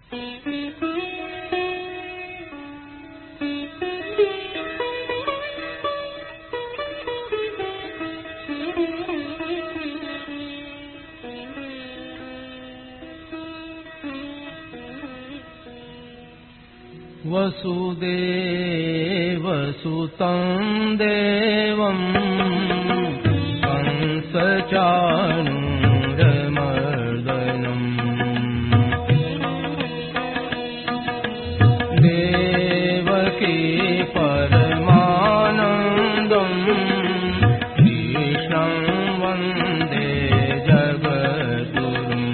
वसुदेवसुतं देवं कंसचाणूरमर्दनम् देवकी परमानन्दं कृष्णं वन्दे जगद्गुरुम्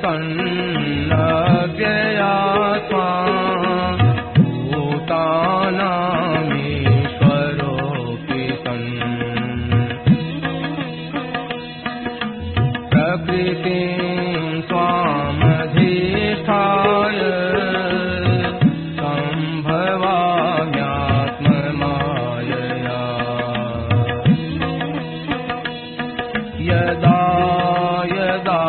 सन्नव्ययात्मा भूतानामीश्वरोऽपि सन् प्रकृतिं स्वामधिष्ठाय सम्भवाम्यात्ममायया यदा यदा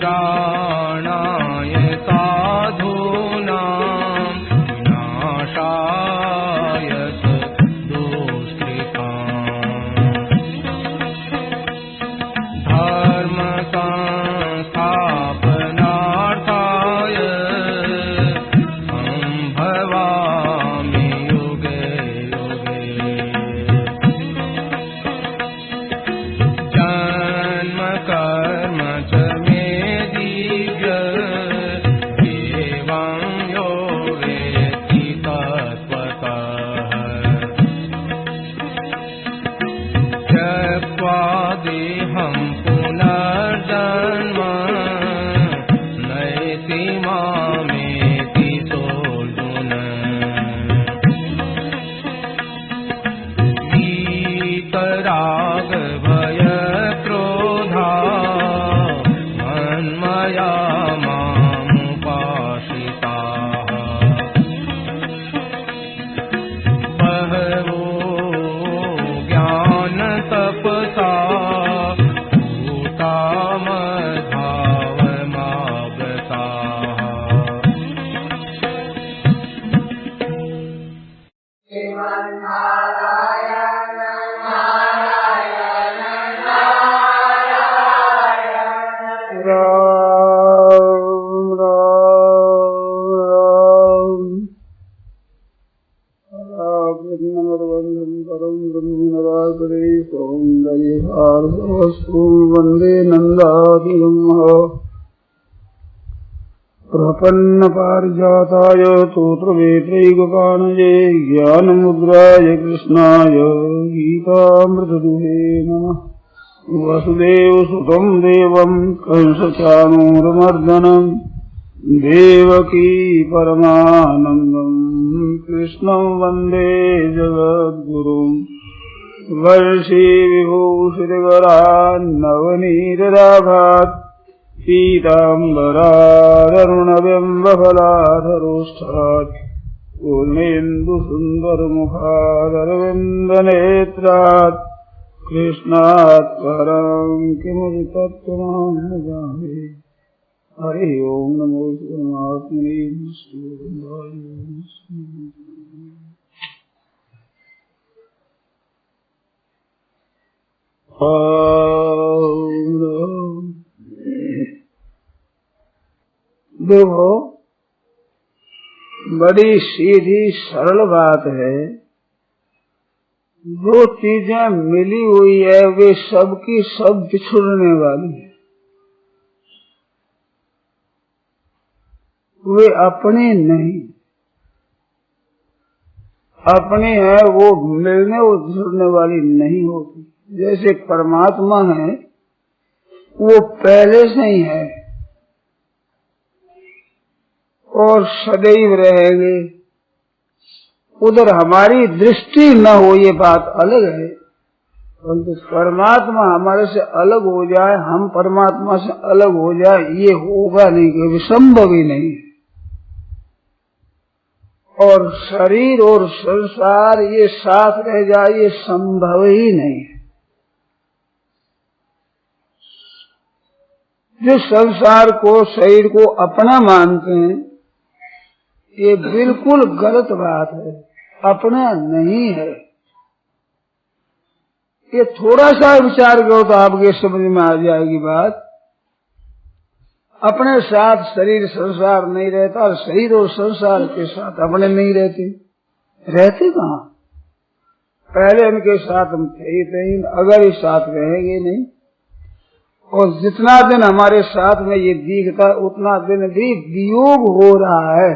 परित्राणाय साधूनां विनाशाय दुष्कृताम् धर्म संस्थापनार्थाय सम्भवामि युगे युगे जन्म कर्म च देहं पुनर्जन्म नयति मामेति सोऽर्जुन वीतराग भय क्रोधा मन्मया मामुपाश्रिताः बहवो ज्ञान तपसा वंदे नंदादिगं प्रपन्न पारिजाताय तोत्रवेत्रैकपाणये ज्ञानमुद्राय कृष्णाय गीतामृतदुहे नमः। वसुदेवसुतं देवं कंसचाणूरमर्दनं देवकी परमानन्दं कृष्णं वन्दे जगद्गुरुम् वर्षे विभूषितकरान्नवनीतदाभात् पीताम्बरादरुणबिम्बफलाधरोष्ठात् पूर्णेन्दुसुन्दरमुखादरविन्दनेत्रात् कृष्णात् परं किमपि तत्त्वमहं न जाने। हरि ओं नमो परमात्मने विष्णुवृन्दाय। देखो, बड़ी सीधी सरल बात है। जो चीजें मिली हुई है वे सबकी सब बिछुड़ने वाली है। वे अपनी नहीं, अपनी है वो मिलने और बिछुड़ने वाली नहीं होती। जैसे परमात्मा है वो पहले से ही है, और सदैव रहेंगे, उधर हमारी दृष्टि न हो, ये बात अलग है। परंतु परमात्मा हमारे से अलग हो जाए, हम परमात्मा से अलग हो जाए, ये होगा नहीं, कभी संभव ही नहीं। और शरीर और संसार ये साथ रह जाए, ये संभव ही नहीं है। जो संसार को, शरीर को अपना मानते हैं, ये बिल्कुल गलत बात है, अपना नहीं है। ये थोड़ा सा विचार करो तो आपके समझ में आ जाएगी बात। अपने साथ शरीर संसार नहीं रहता, और शरीर और संसार के साथ अपने नहीं रहते। रहते कहाँ? पहले इनके साथ हम थे ही नहीं, अगर इस साथ रहेंगे नहीं। और जितना दिन हमारे साथ में ये दिखता, उतना दिन भी वियोग हो रहा है।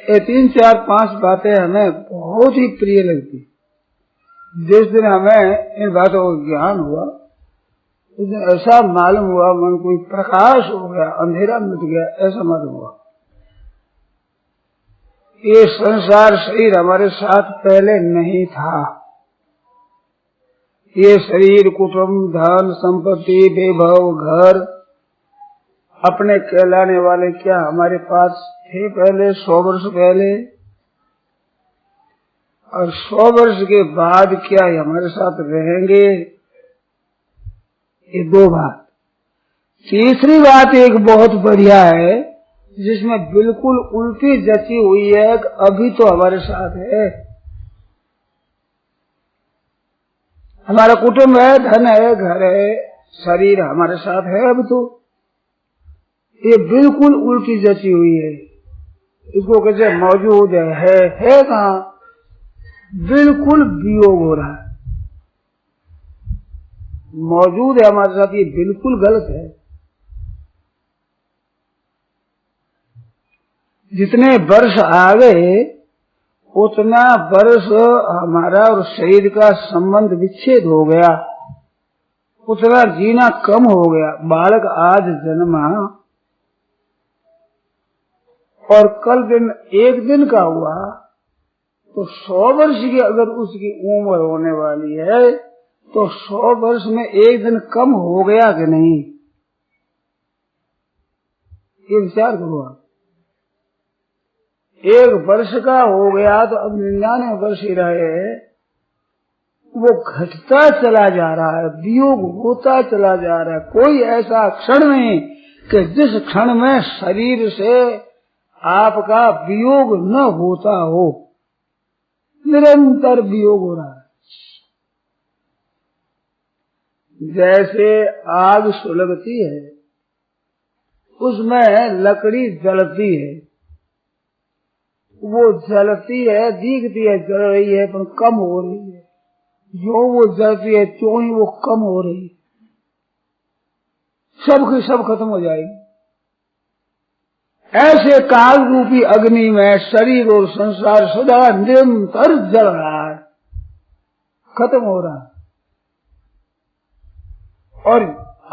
ये 3, 4, 5 बातें हमें बहुत ही प्रिय लगती। जिस दिन हमें इन बातों का ज्ञान हुआ, उस दिन ऐसा मालूम हुआ, मन कोई प्रकाश हो गया, अंधेरा मिट गया, ऐसा मालूम हुआ। ये संसार शरीर हमारे साथ पहले नहीं था। ये शरीर, कुटुंब, धन, संपत्ति, वैभव, घर, अपने कहलाने वाले क्या हमारे पास थे पहले 100 वर्ष पहले, और 100 वर्ष के बाद क्या ये हमारे साथ रहेंगे? ये 2 बात। तीसरी बात एक बहुत बढ़िया है, जिसमें बिल्कुल उल्टी जची हुई है कि अभी तो हमारे साथ है, हमारा कुटुंब है, धन है, घर है, शरीर हमारे साथ है अब तो। ये बिल्कुल उल्टी जची हुई है। इसको कहते मौजूद है कहाँ? बिल्कुल वियोग हो रहा है। मौजूद है हमारे साथ, ये बिल्कुल गलत है। जितने वर्ष आ गए, उतना वर्ष हमारा और शरीर का संबंध विच्छेद हो गया, उतना जीना कम हो गया। बालक आज जन्मा और कल दिन एक दिन का हुआ, तो 100 वर्ष की अगर उसकी उम्र होने वाली है, तो 100 वर्ष में एक दिन कम हो गया कि नहीं? ये विचार करो आप। 1 वर्ष का हो गया तो अब 99 वर्ष ही रहे, वो घटता चला जा रहा है, वियोग होता चला जा रहा है। कोई ऐसा क्षण नहीं कि जिस क्षण में शरीर से आपका वियोग न होता हो, निरंतर वियोग हो रहा है। जैसे आग सुलगती है, उसमें लकड़ी जलती है, वो जलती है, दिखती है जल रही है, पर कम हो रही है। जो वो जलती है, त्यों ही वो कम हो रही है, सब की सब खत्म हो जाएगी। ऐसे काल रूपी अग्नि में शरीर और संसार सदा निरंतर जल रहा है, खत्म हो रहा है। और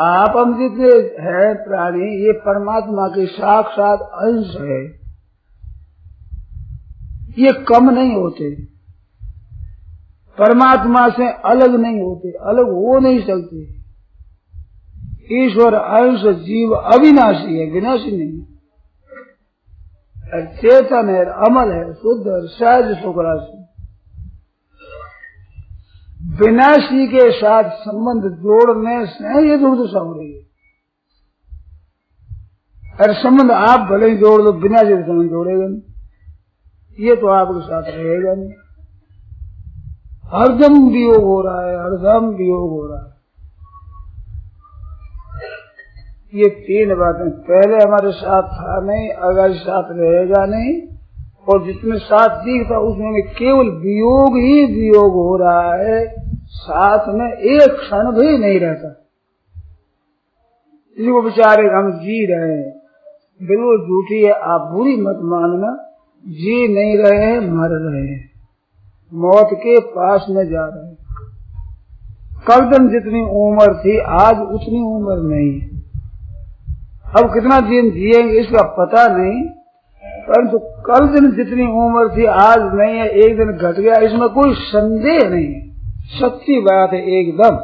आप हम जितने हैं प्राणी, ये परमात्मा के साक्षात अंश है, ये कम नहीं होते, परमात्मा से अलग नहीं होते, अलग हो नहीं सकते। ईश्वर अंश जीव अविनाशी है, विनाशी नहीं। चेतन है, अमल है, शुद्ध है, सहज सुखराशि। विनाशी के साथ संबंध जोड़ने से ये दुर्दशा हो रही है। अरे संबंध आप भले ही जोड़ दो, विनाशी से संबंध जोड़ेगा नहीं, ये तो आपके साथ रहेगा नहीं। हरदम वियोग हो रहा है, हरदम वियोग हो रहा है। ये 3 बातें, पहले हमारे साथ था नहीं, अगर साथ रहेगा नहीं, और जितने साथ दिखता उसमें भी केवल वियोग ही वियोग हो रहा है, साथ में एक क्षण भी नहीं रहता। इसको बेचारे हम जी रहे हैं, बिल्कुल झूठी है, आप बुरी मत मानना। जी नहीं रहे हैं, मर रहे हैं, मौत के पास में जा रहे हैं। कल दिन जितनी उम्र थी, आज उतनी उम्र नहीं है। अब कितना दिन जिएंगे इसका पता नहीं, परंतु कल दिन जितनी उम्र थी आज नहीं है, एक दिन घट गया, इसमें कोई संदेह नहीं है, सच्ची बात है एकदम।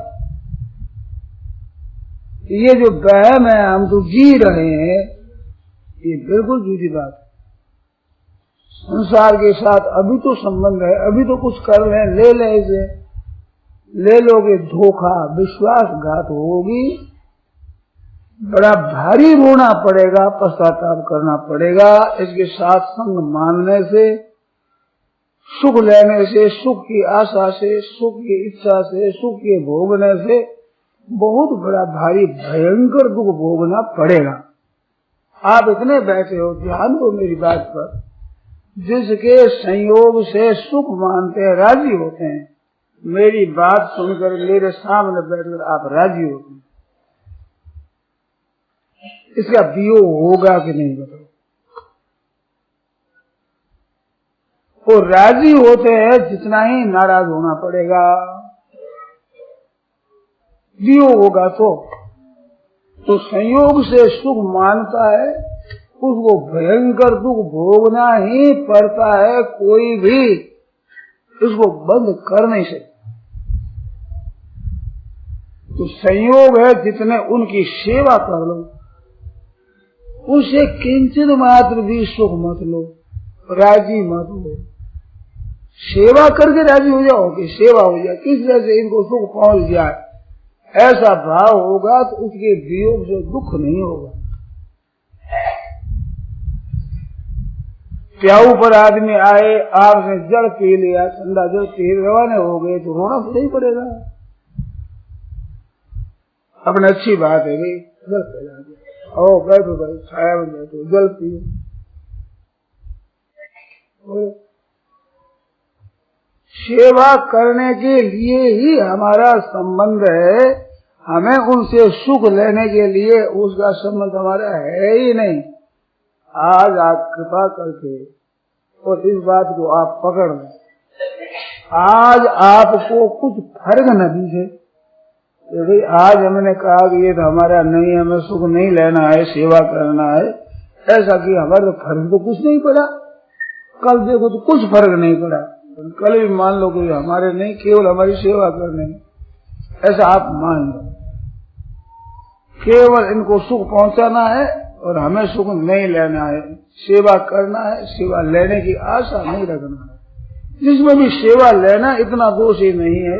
ये जो वहम है हम तो जी रहे हैं, ये बिल्कुल झूठी बात है। संसार के साथ अभी तो संबंध है, अभी तो कुछ कर रहे हैं, ले ले इसे, ले लोगे धोखा, विश्वासघात होगी, बड़ा भारी रोना पड़ेगा, पश्चाताप करना पड़ेगा। इसके साथ संग मानने से, सुख लेने से, सुख की आशा से, सुख की इच्छा से, सुख के भोगने से बहुत बड़ा भारी भयंकर दुख भोगना पड़ेगा। आप इतने बैठे हो, ध्यान दो मेरी बात पर, जिसके संयोग से सुख मानते हैं, राजी होते हैं, मेरी बात सुनकर मेरे सामने बैठकर आप राजी होते हैं, इसका वियोग होगा कि नहीं बताओ? वो राजी होते हैं जितना ही नाराज होना पड़ेगा, वियोग होगा तो संयोग से सुख मानता है, उसको भयंकर दुख भोगना ही पड़ता है, कोई भी इसको बंद कर नहीं सकता। तो संयोग है जितने उनकी सेवा कर लो, उसे किंचित मात्र भी सुख मत लो, राजी मत हो, सेवा करके राजी हो जाओ कि सेवा हो जाए, किस तरह से इनको सुख पहुंच जाए, ऐसा भाव होगा तो उसके वियोग से दुख नहीं होगा। प्याऊ पर आदमी आए, आपने जल पी लिया, ठंडा जल पी रवाने हो गए तो रोना तो नहीं पड़ेगा। अपने अच्छी बात है भाई, जल पिला दिया, आओ बैठो भाई, छाया में बैठो, जल पियो। सेवा करने के लिए ही हमारा संबंध है, हमें उनसे सुख लेने के लिए उसका संबंध हमारा है ही नहीं। आज आप कृपा करके और इस बात को आप पकड़ लें, आज आपको कुछ फर्क न दीजिए, भाई आज हमने कहा कि ये तो हमारा नहीं, हमें सुख नहीं लेना है, सेवा करना है, ऐसा कि हमारे फर्क तो कुछ नहीं पड़ा। कल देखो तो कुछ फर्क नहीं पड़ा, कल भी मान लो कि हमारे नहीं, केवल हमारी सेवा करने, ऐसा आप मान लो। केवल इनको सुख पहुंचाना है और हमें सुख नहीं लेना है, सेवा करना है, सेवा लेने की आशा नहीं रखना है। जिसमें भी सेवा लेना इतना दोष ही नहीं है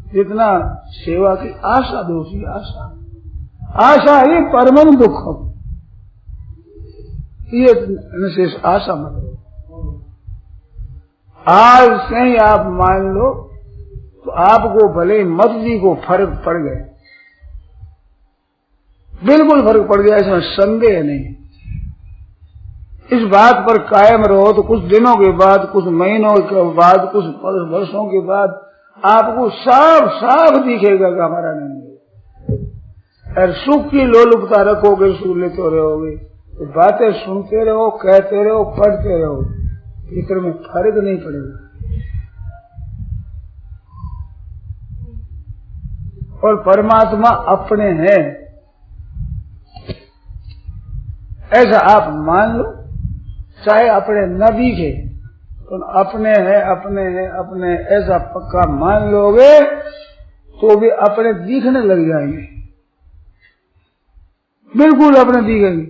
जितना सेवा की आशा दोषी। आशा ही परम दुख, ये निशेष आशा मत लो। आज से ही आप मान लो तो आपको भले मत जी को फर्क पड़ गए, बिल्कुल फर्क पड़ गया, इसमें संदेह नहीं। इस बात पर कायम रहो तो कुछ दिनों के बाद, कुछ महीनों के बाद, कुछ वर्षों के बाद आपको साफ साफ दिखेगा कि हमारा नहीं है। और सुख की लोलुपता रखोगे, सुख लेते रहोगे, तो बातें सुनते रहो, कहते रहो, पढ़ते रहो, भीतर में फर्क नहीं पड़ेगा। और परमात्मा अपने हैं ऐसा आप मान लो, चाहे अपने न दिखे तो अपने हैं, अपने हैं, अपने, ऐसा पक्का मान लोगे तो भी अपने दिखने लग जाएंगे, बिल्कुल अपने दिखेंगे।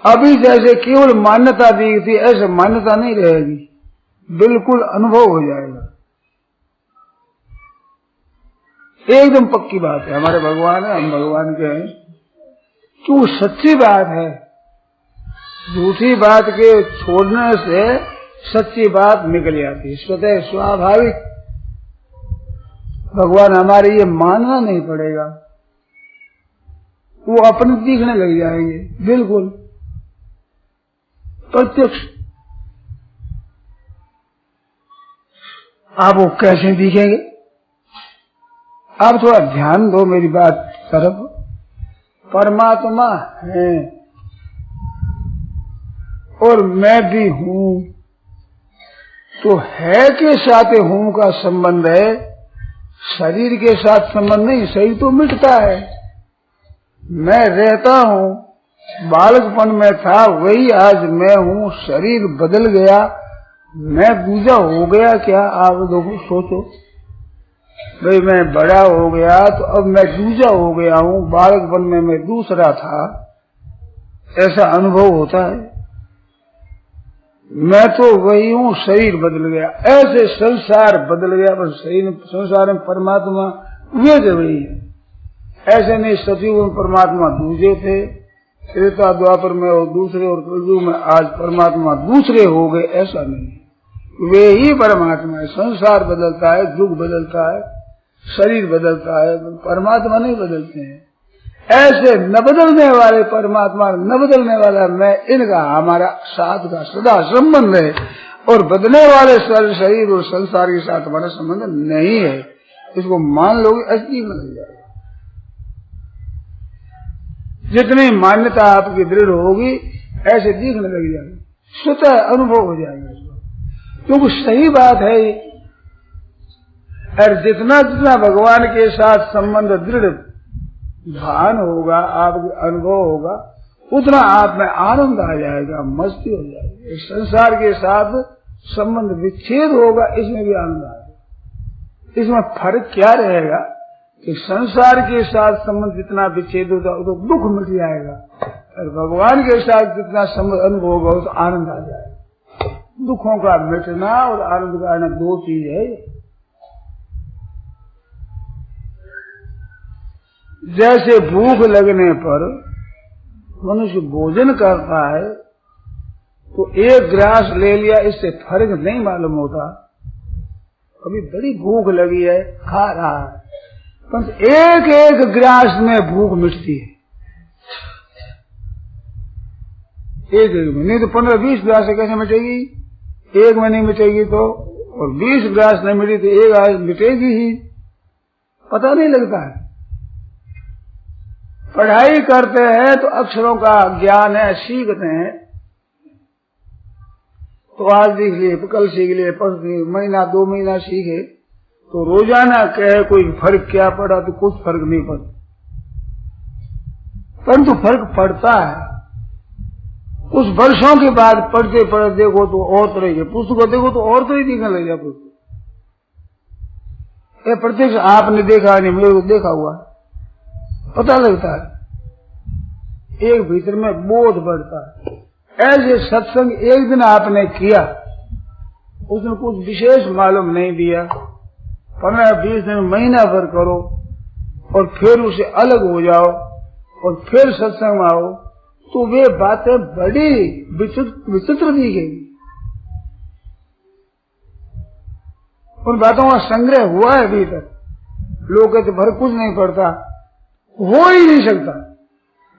अभी जैसे केवल मान्यता दिखती, ऐसे मान्यता नहीं रहेगी, बिल्कुल अनुभव हो जाएगा। एकदम पक्की बात है, हमारे भगवान है, हम भगवान के हैं, क्यों सच्ची बात है। झूठी बात के छोड़ने से सच्ची बात निकल जाती है, स्वतः स्वाभाविक। भगवान हमारे ये मानना नहीं पड़ेगा, वो अपने दिखने लग जाएंगे, बिल्कुल प्रत्यक्ष। आप वो कैसे दिखेंगे? आप थोड़ा ध्यान दो मेरी बात तरफ। परमात्मा है और मैं भी हूं, तो है के साथ हूं का संबंध है, शरीर के साथ संबंध नहीं। शरीर तो मिटता है, मैं रहता हूँ, बालकपन में था वही आज मैं हूँ, शरीर बदल गया, मैं दूजा हो गया क्या? आप देखो सोचो भाई, मैं बड़ा हो गया तो अब मैं दूजा हो गया हूँ, बालकपन में मैं दूसरा था, ऐसा अनुभव होता है। मैं तो वही हूँ, शरीर बदल गया, ऐसे संसार बदल गया, बस शरीर संसार में परमात्मा वे थे वही है। ऐसे नहीं सचिव में परमात्मा दूसरे थे, त्रेता द्वापर में और दूसरे, और कलयुग में आज परमात्मा दूसरे हो गए, ऐसा नहीं। वे ही परमात्मा है। संसार बदलता है, युग बदलता है, शरीर बदलता है, परमात्मा नहीं बदलते हैं। ऐसे न बदलने वाले परमात्मा, न बदलने वाला मैं, इनका हमारा साथ का सदा संबंध है, और बदलने वाले शरीर और संसार के साथ हमारा संबंध नहीं है। इसको मान लोगे ऐसी लग जाएगा। जितनी मान्यता आपकी दृढ़ होगी ऐसे दिखने लग जाएगी, स्वतः अनुभव हो जाएगा इसको, क्योंकि सही बात है। और जितना जितना भगवान के साथ संबंध दृढ़ भान होगा, आपको अनुभव होगा, उतना आप में आनंद आ जाएगा, मस्ती हो जाएगी। संसार के साथ संबंध विच्छेद होगा, इसमें भी आनंद आएगा। इसमें फर्क क्या रहेगा कि संसार के साथ संबंध जितना विच्छेद होगा तो दुख मिट जाएगा, और भगवान के साथ जितना संबंध अनुभव होगा तो आनंद आ जाएगा। दुखों का मिटना और आनंद का आना दो चीज है। जैसे भूख लगने पर मनुष्य भोजन करता है तो एक ग्रास ले लिया, इससे फर्क नहीं मालूम होता। अभी बड़ी भूख लगी है, खा रहा है, पर एक एक ग्रास में भूख मिटती है। एक में नहीं तो 15-20 ग्रास से कैसे मिटेगी? एक में नहीं मिटेगी तो, और 20 ग्रास नहीं मिटी तो एक आज मिटेगी ही, पता नहीं लगता है। पढ़ाई करते हैं तो अक्षरों का ज्ञान है, सीखते हैं, तो आज सीख लिए, कल सीख लिए, परसों महीना 2 महीना सीखे, तो रोजाना कहे कोई फर्क क्या पड़ा, तो कुछ फर्क नहीं पड़ता, परंतु फर्क पड़ता है। कुछ वर्षों के बाद पढ़ते पढ़ते देखो तो और तरह के पुस्तक देखो तो और तरह दिखने लग जाए पुस्तक। ये प्रत्यक्ष आपने देखा नहीं, मेरे को देखा हुआ, पता लगता है, एक भीतर में बोध बढ़ता है। ऐसे सत्संग एक दिन आपने किया, उसने कुछ विशेष मालूम नहीं दिया, 15-20 दिन महीना भर करो और फिर उसे अलग हो जाओ और फिर सत्संग में आओ, तो वे बातें बड़ी विचित्र दिखेगी। उन बातों का संग्रह हुआ है भीतर, लोग कहते भर कुछ नहीं पड़ता, हो ही नहीं सकता।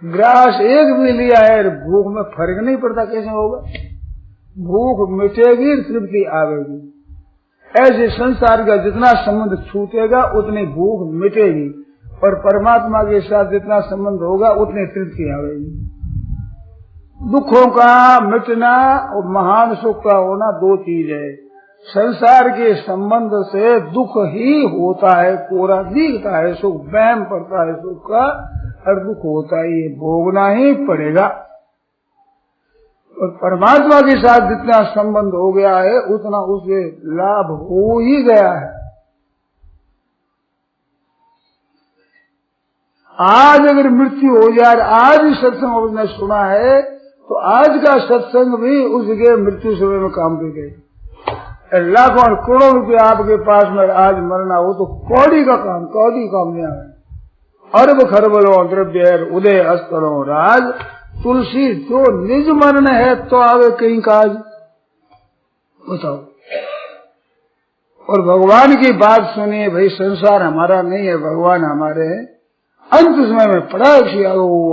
ग्रास एक भी लिया है, भूख में फर्क नहीं पड़ता, कैसे होगा? भूख मिटेगी, तृप्ति आवेगी। ऐसे संसार का जितना संबंध छूटेगा उतनी भूख मिटेगी, और परमात्मा के साथ जितना संबंध होगा उतनी तृप्ति आवेगी। दुखों का मिटना और महान सुख का होना दो चीज है। संसार के संबंध से दुख ही होता है, कोरा दिखता है, सुख वहम पड़ता है सुख का, और दुख होता है, ये भोगना ही पड़ेगा। और परमात्मा के साथ जितना संबंध हो गया है उतना उसे लाभ हो ही गया है। आज अगर मृत्यु हो जाए, आज ही सत्संग उसने सुना है, तो आज का सत्संग भी उसके मृत्यु समय में काम दे गए। लाखों और करोड़ों रुपया आपके पास में आज मरना हो तो कौड़ी का काम, कौड़ी काम नहीं है। अरब खरबलों द्रव्य उदय अस्तरों राज, तुलसी जो निज मरण है तो आवे कहीं काज, बताओ। और भगवान की बात सुनिए भाई, संसार हमारा नहीं है, भगवान हमारे हैं। अंत समय में पड़ा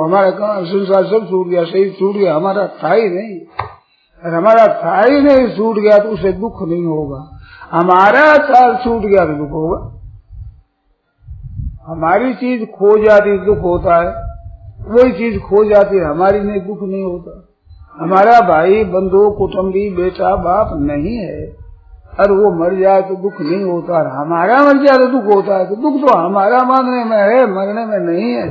हमारा काम, संसार सब छूट गया, सही छूट गया, हमारा था ही नहीं। और हमारा था ही नहीं छूट गया तो उसे दुख नहीं होगा, हमारा चाल छूट गया तो दुख होगा। हमारी चीज खो जाती दुख होता है, वही चीज खो जाती है हमारी, नहीं दुख नहीं होता। हमारा भाई बंधु कुटुंबी बेटा बाप नहीं है, और वो मर जाए तो दुख नहीं होता, और हमारा मर जाए तो दुख होता है। तो दुख तो हमारा मांगने में है, मरने में नहीं है।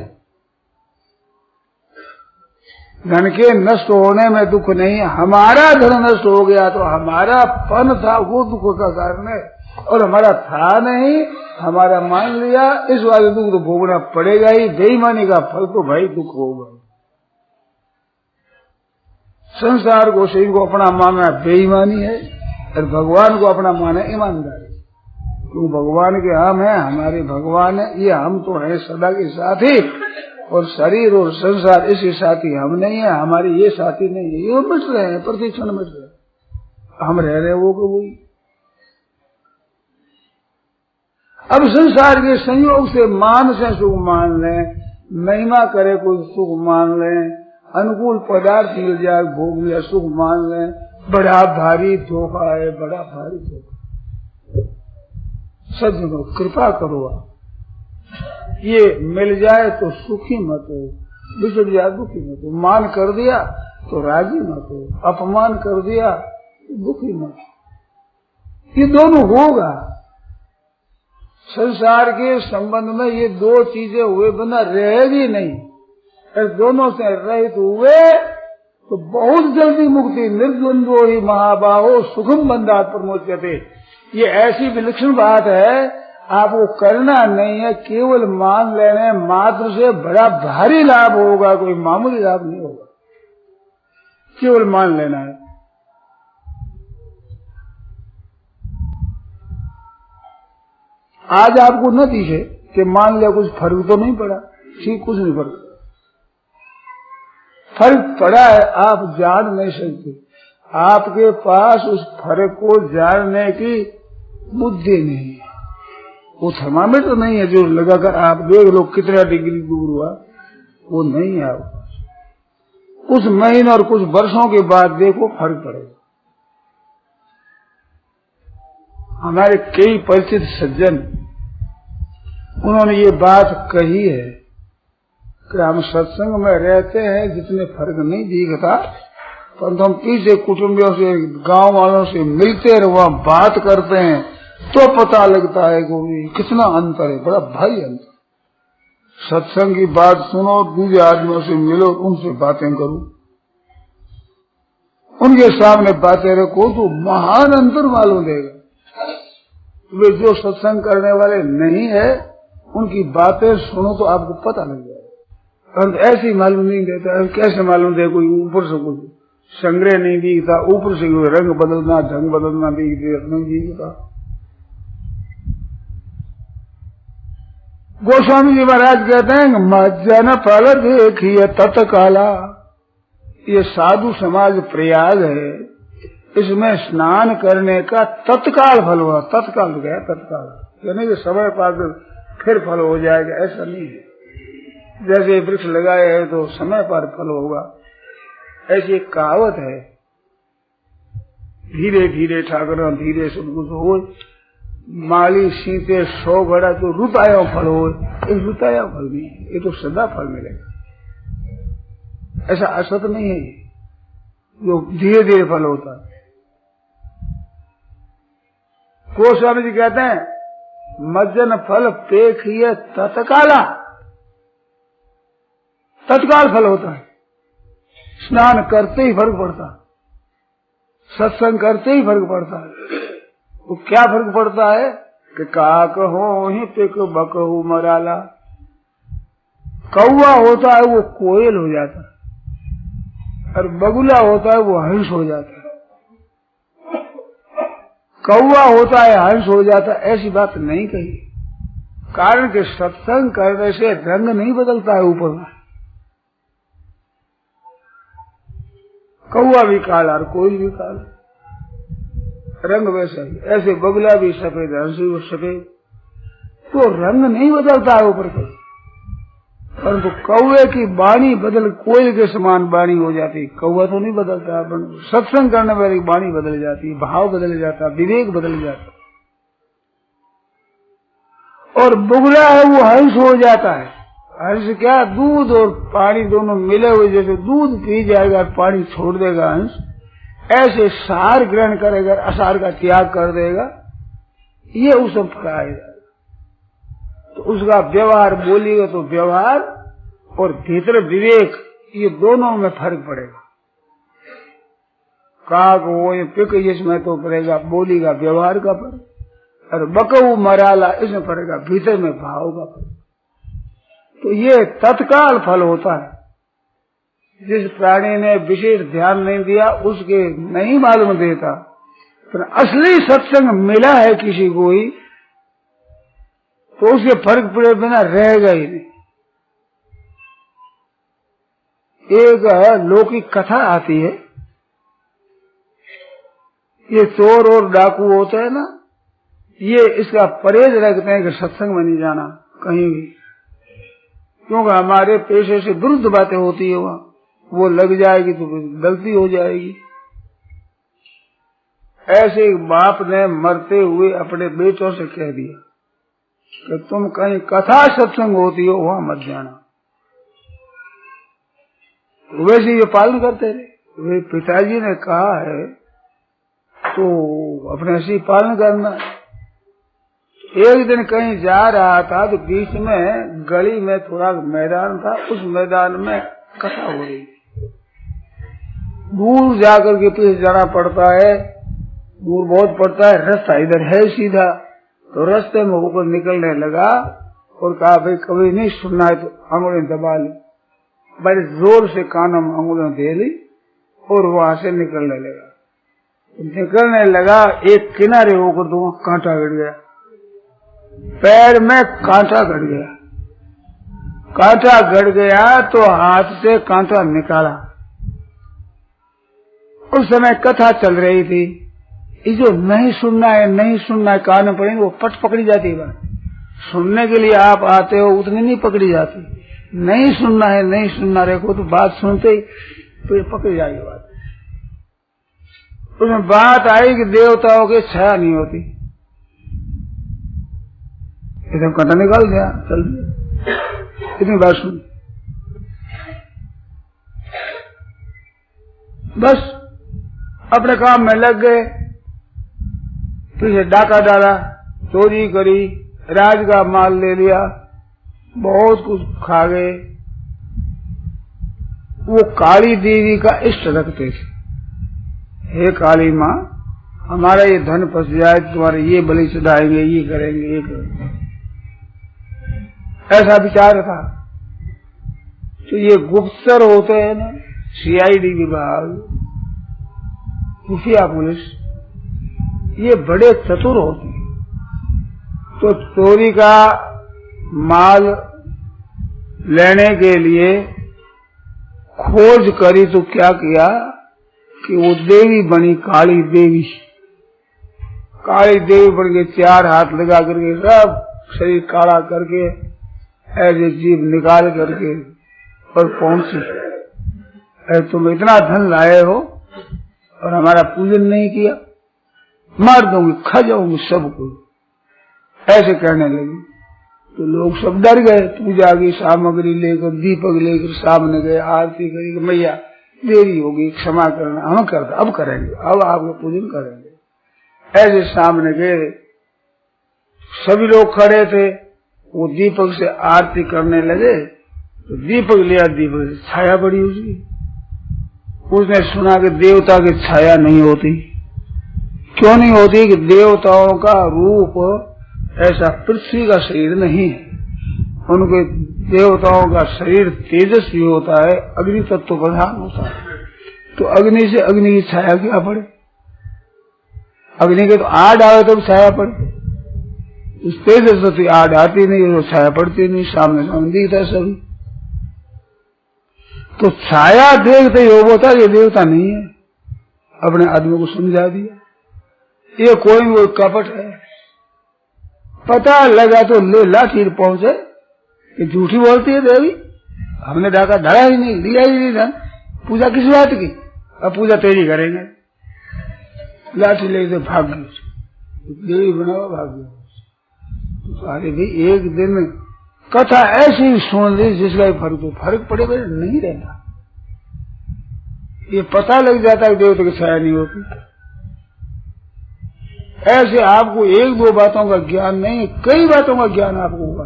धन के नष्ट होने में दुख नहीं, हमारा धन नष्ट हो गया तो हमारा पन था वो दुख का कारण है, और हमारा था नहीं, हमारा मान लिया, इस वाले दुख तो भोगना पड़ेगा ही। बेईमानी का फल तो भाई दुख होगा। संसार को शरीर को अपना मानना बेईमानी है, और भगवान को अपना माना ईमानदारी। तो भगवान के हम हैं, हमारे भगवान है, ये हम तो है सदा के साथी, और शरीर और संसार इसके साथी हम नहीं है, हमारे ये साथी नहीं है। ये मिट रहे हैं, प्रतिक्षण मिट रहे हैं, हम रह रहे हैं वो को वही। अब संसार के संयोग से मान से सुख मान लें, महिमा करे कोई सुख मान लें, अनुकूल पदार्थ मिल जाए भोग लिया सुख मान लें, बड़ा भारी धोखा है, बड़ा भारी धोखा। सज्जनों कृपा करो, आप ये मिल जाए तो सुखी मत हो, बिछड़ जाए दुखी मत हो। मान कर दिया तो राजी मत हो, अपमान कर दिया तो दुखी मत हो। ये दोनों होगा। संसार के संबंध में ये दो चीजें हुए बिना रहेगी नहीं। अगर दोनों से रहित हुए तो बहुत जल्दी मुक्ति। निर्द्वंद्वो ही महाबाहो सुखम बंधात प्रमोच्यते। ये ऐसी विलक्षण बात है, आपको करना नहीं है, केवल मान लेने मात्र से बड़ा भारी लाभ होगा, कोई मामूली लाभ नहीं होगा, केवल मान लेना है। आज आपको न दिखे कि मान लिया कुछ फर्क तो नहीं पड़ा, ठीक कुछ नहीं फर्क पड़ा है, आप जान नहीं सकते। आपके पास उस फर्क को जानने की बुद्धि नहीं है, वो थर्मामीटर नहीं है जो लगाकर आप देख लो कितना डिग्री दूर हुआ, वो नहीं है आपके पास। कुछ महीने और कुछ वर्षों के बाद देखो फर्क पड़ेगा। हमारे कई परिचित सज्जन उन्होंने ये बात कही है कि हम सत्संग में रहते हैं, जितने फर्क नहीं दिखता, परंतु हम पीछे कुटुंबियों से गांव वालों से मिलते रहे, वहां बात करते हैं तो पता लगता है कि कितना अंतर है, बड़ा भारी अंतर। सत्संग की बात सुनो, दूसरे आदमियों से मिलो, उनसे बातें करो, उनके सामने बातें रखो तो महान अंतर मालूम देगा। वे जो सत्संग करने वाले नहीं है उनकी बातें सुनो तो आपको पता लग जाएगा। परंतु ऐसी मालूम नहीं देता है। कैसे मालूम दे? कोई ऊपर से कुछ संग्रह नहीं दिखता, ऊपर से कोई रंग बदलना ढंग बदलना नहीं दिखता। गोस्वामी जी महाराज कहते हैं मज्जन फल देखिए तत्काला। ये साधु समाज प्रयाग है, इसमें स्नान करने का तत्काल फल हुआ। तत्काल गया तत्काल, यानी कि समय पाकर फिर फल हो जाएगा, ऐसा नहीं है। जैसे वृक्ष लगाए हैं तो समय पर फल होगा, ऐसी एक कहावत है। धीरे धीरे ठाकुर धीरे सब कुछ हो, माली सीते 100 घड़ा तो रुताया फल हो, एक रुताया फल नहीं है, ये तो सदा फल मिलेगा। ऐसा असत नहीं है जो धीरे धीरे फल होता है। गोस्वामी जी कहते हैं मज्जन फल पेखिए तत्काला, तत्काल फल होता है। स्नान करते ही फर्क पड़ता है, सत्संग करते ही फर्क पड़ता है। तो क्या फर्क पड़ता है कि काक हो ही पिक बकहू मराला। कौवा होता है वो कोयल हो जाता है, और बगुला होता है वो हंस हो जाता है। कौवा होता है हंस हो जाता है, ऐसी बात नहीं कही। कारण कि सत्संग करने से रंग नहीं बदलता है ऊपर में। कौवा भी काला और कोयल भी काला, रंग वैसा ही। ऐसे बगुला भी सफेद, हंस भी सफेद, तो रंग नहीं बदलता है ऊपर का। परंतु कौवे की वाणी बदल कोयल के समान वाणी हो जाती, कौवा तो नहीं बदलता। सत्संग करने वाली वाणी बदल जाती, भाव बदल जाता, विवेक बदल जाता। और बगुला है वो हंस हो जाता है। हंस क्या, दूध और पानी दोनों मिले हुए, जैसे दूध पी जाएगा पानी छोड़ देगा हंस, ऐसे सार ग्रहण करेगा, असार का त्याग कर देगा, ये उसे फराएगा। तो उसका व्यवहार बोलिएगा तो व्यवहार और भीतर विवेक, ये दोनों में फर्क पड़ेगा। काक वो ये पिक इसमें तो पड़ेगा बोली का व्यवहार का फर्क, और बकऊ मराला इसमें पड़ेगा भीतर में भाव का फर्क। तो ये तत्काल फल होता है। जिस प्राणी ने विशेष ध्यान नहीं दिया उसके नहीं मालूम देता, पर असली सत्संग मिला है किसी को ही तो उसके फर्क पड़े बिना रहेगा ही नहीं। एक लौकिक कथा आती है, ये चोर और डाकू होते हैं ना, ये इसका परहेज रखते हैं कि सत्संग में नहीं जाना कहीं भी, क्योंकि हमारे पेशे से विरुद्ध बातें होती है वहां, वो लग जाएगी तो गलती हो जाएगी। ऐसे एक बाप ने मरते हुए अपने बेटों से कह दिया कि तुम कहीं कथा सत्संग होती हो वहां मत जाना। वैसे ये पालन करते रहे। वे पिताजी ने कहा है तो अपने से पालन करना। एक दिन कहीं जा रहा था तो बीच में गली में थोड़ा मैदान था, उस मैदान में कथा हो रही। दूर जाकर के पीछे जाना पड़ता है, दूर बहुत पड़ता है, रास्ता इधर है सीधा। तो रास्ते में ऊपर निकलने लगा और कहा भाई कभी नहीं सुनना है तो अंगुली दबा ली। बड़े जोर से कानों में अंगुलियां दे ली और वहां से निकलने लगा। निकलने लगा, एक किनारे होकर तो कांटा गड़ गया, पैर में कांटा गड़ गया। कांटा गड़ गया तो हाथ से कांटा निकाला। उस समय कथा चल रही थी। ये जो नहीं सुनना है कान में पड़ेंगे वो पट पकड़ी जाती है बात। सुनने के लिए आप आते हो उतनी नहीं पकड़ी जाती। नहीं सुनना रखो तो बात सुनते ही फिर पकड़ी जाएगी बात। उसमें बात आई कि देवताओं की छाया नहीं होती, एकदम कांटा निकाल दिया, चल दिया। इतनी बात सुन, बस अपने काम में लग गए। पीछे डाका डाला, चोरी करी, राज का माल ले लिया, बहुत कुछ खा गए। वो काली देवी का इष्ट रखते थे, हे काली माँ हमारा ये धन फंस जाए, तुम्हारे ये बलि चढ़ाएंगे, ये करेंगे, ये करेंगे, ऐसा विचार था। तो ये गुप्तचर होते हैं ना, सीआईडी विभाग, खुफिया पुलिस, ये बड़े चतुर होते हैं। तो चोरी का माल लेने के लिए खोज करी तो क्या किया कि वो देवी बनी काली देवी। काली देवी बन के 4 हाथ लगा करके सब शरीर काला करके ऐसे जीभ निकाल करके और पहुंची, तुम इतना धन लाए हो और हमारा पूजन नहीं किया, मार दूंगी, खा जाऊंगी सबको, ऐसे कहने लगी। तो लोग सब डर गए। पूजा की सामग्री लेकर, दीपक लेकर सामने गए, आरती करी, मैया देरी होगी, क्षमा करना, हम करते अब करेंगे, अब आपका पूजन करेंगे। ऐसे सामने गए, सभी लोग खड़े थे, वो दीपक से आरती करने लगे। तो दीपक लिया, दीपक से छाया पड़ी उसकी। उसने सुना कि देवता की छाया नहीं होती। क्यों नहीं होती? कि देवताओं का रूप ऐसा पृथ्वी का शरीर नहीं है, उनके देवताओं का शरीर तेजस्वी होता है, अग्नि तत्व प्रधान होता है। तो अग्नि से अग्नि की छाया क्या पड़े? अग्नि के तो आड़ आवे तो छाया पड़े, उस तेजस्वी आड़ आती नहीं, वो छाया पड़ती नहीं, सामने सामने दिखता है सभी। तो छाया देखते ही वो बोलता ये देवता नहीं है, अपने आदमी को समझा दिया ये कोई कपट है। पता लगा तो ले लाठी पहुंचे कि झूठी बोलती है देवी, हमने डाका ढाया ही नहीं, लिया ही नहीं धन, पूजा किस बात की, अब पूजा तेरी करेंगे। लाठी लेके भाग गई, देवी बनाओ भाग गया। तो अरे भाई एक दिन कथा ऐसी ही सुन ली जिसका फर्क पड़े वैसे नहीं रहता। ये पता लग जाता है देवता की छाया नहीं होती। ऐसे आपको 1-2 बातों का ज्ञान नहीं, कई बातों का ज्ञान आपको हुआ,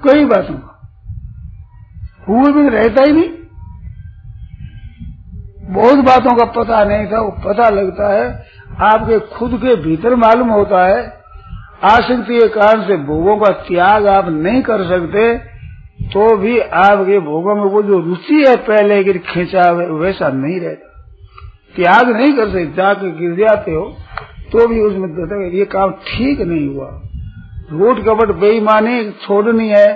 कई बातों का हुए भी रहता ही नहीं। बहुत बातों का पता नहीं था, वो पता लगता है आपके खुद के भीतर मालूम होता है। आसक्ति के कारण से भोगों का त्याग आप नहीं कर सकते, तो भी आपके भोगों में वो जो रुचि है पहले की खींचा वैसा नहीं रहता। त्याग नहीं कर सकते, जाके गिर जाते हो तो भी उसमें ये काम ठीक नहीं हुआ। झूठ कपट बेईमानी छोड़नी है,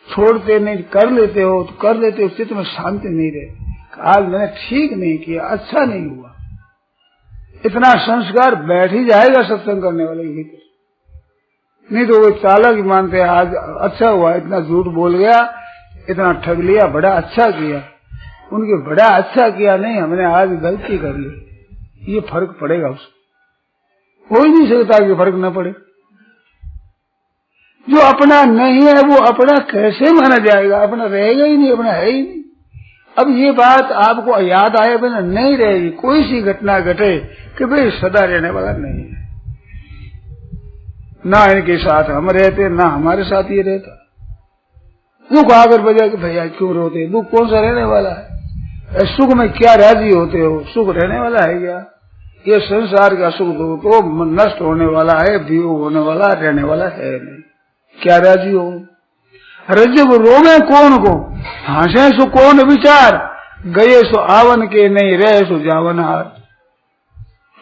छोड़ते नहीं, कर लेते हो तो कर लेते हो, चित्त में शांति नहीं रहती। आज मैंने ठीक नहीं किया, अच्छा नहीं हुआ, इतना संस्कार बैठ ही जाएगा सत्संग करने वाले के भीतर। नहीं तो वो चालाक मानते हैं आज अच्छा हुआ, इतना झूठ बोल गया, इतना ठग लिया, बड़ा अच्छा किया। उनके बड़ा अच्छा किया नहीं, हमने आज गलती कर ली, ये फर्क पड़ेगा उसको। हो ही नहीं सकता कि फर्क न पड़े। जो अपना नहीं है वो अपना कैसे माना जाएगा? अपना रहेगा ही नहीं, अपना है ही नहीं। अब ये बात आपको याद आए बिना नहीं रहेगी। कोई सी घटना घटे कि भाई सदा रहने वाला नहीं है, ना इनके साथ हम रहते, ना हमारे साथ ये रहता। दुख आकर बजा कि भैया क्यों रोते? दुख कौन सा रहने वाला है? सुख में क्या राजी होते हो? सुख रहने वाला है क्या? ये संसार का सुख दुख तो नष्ट होने वाला है, वियोग होने वाला, रहने वाला है नहीं। क्या राजी हो? रजब रोवे कौन को, हंसे सो कौन विचार, गए सो आवन के नहीं, रहे सो जावन हार।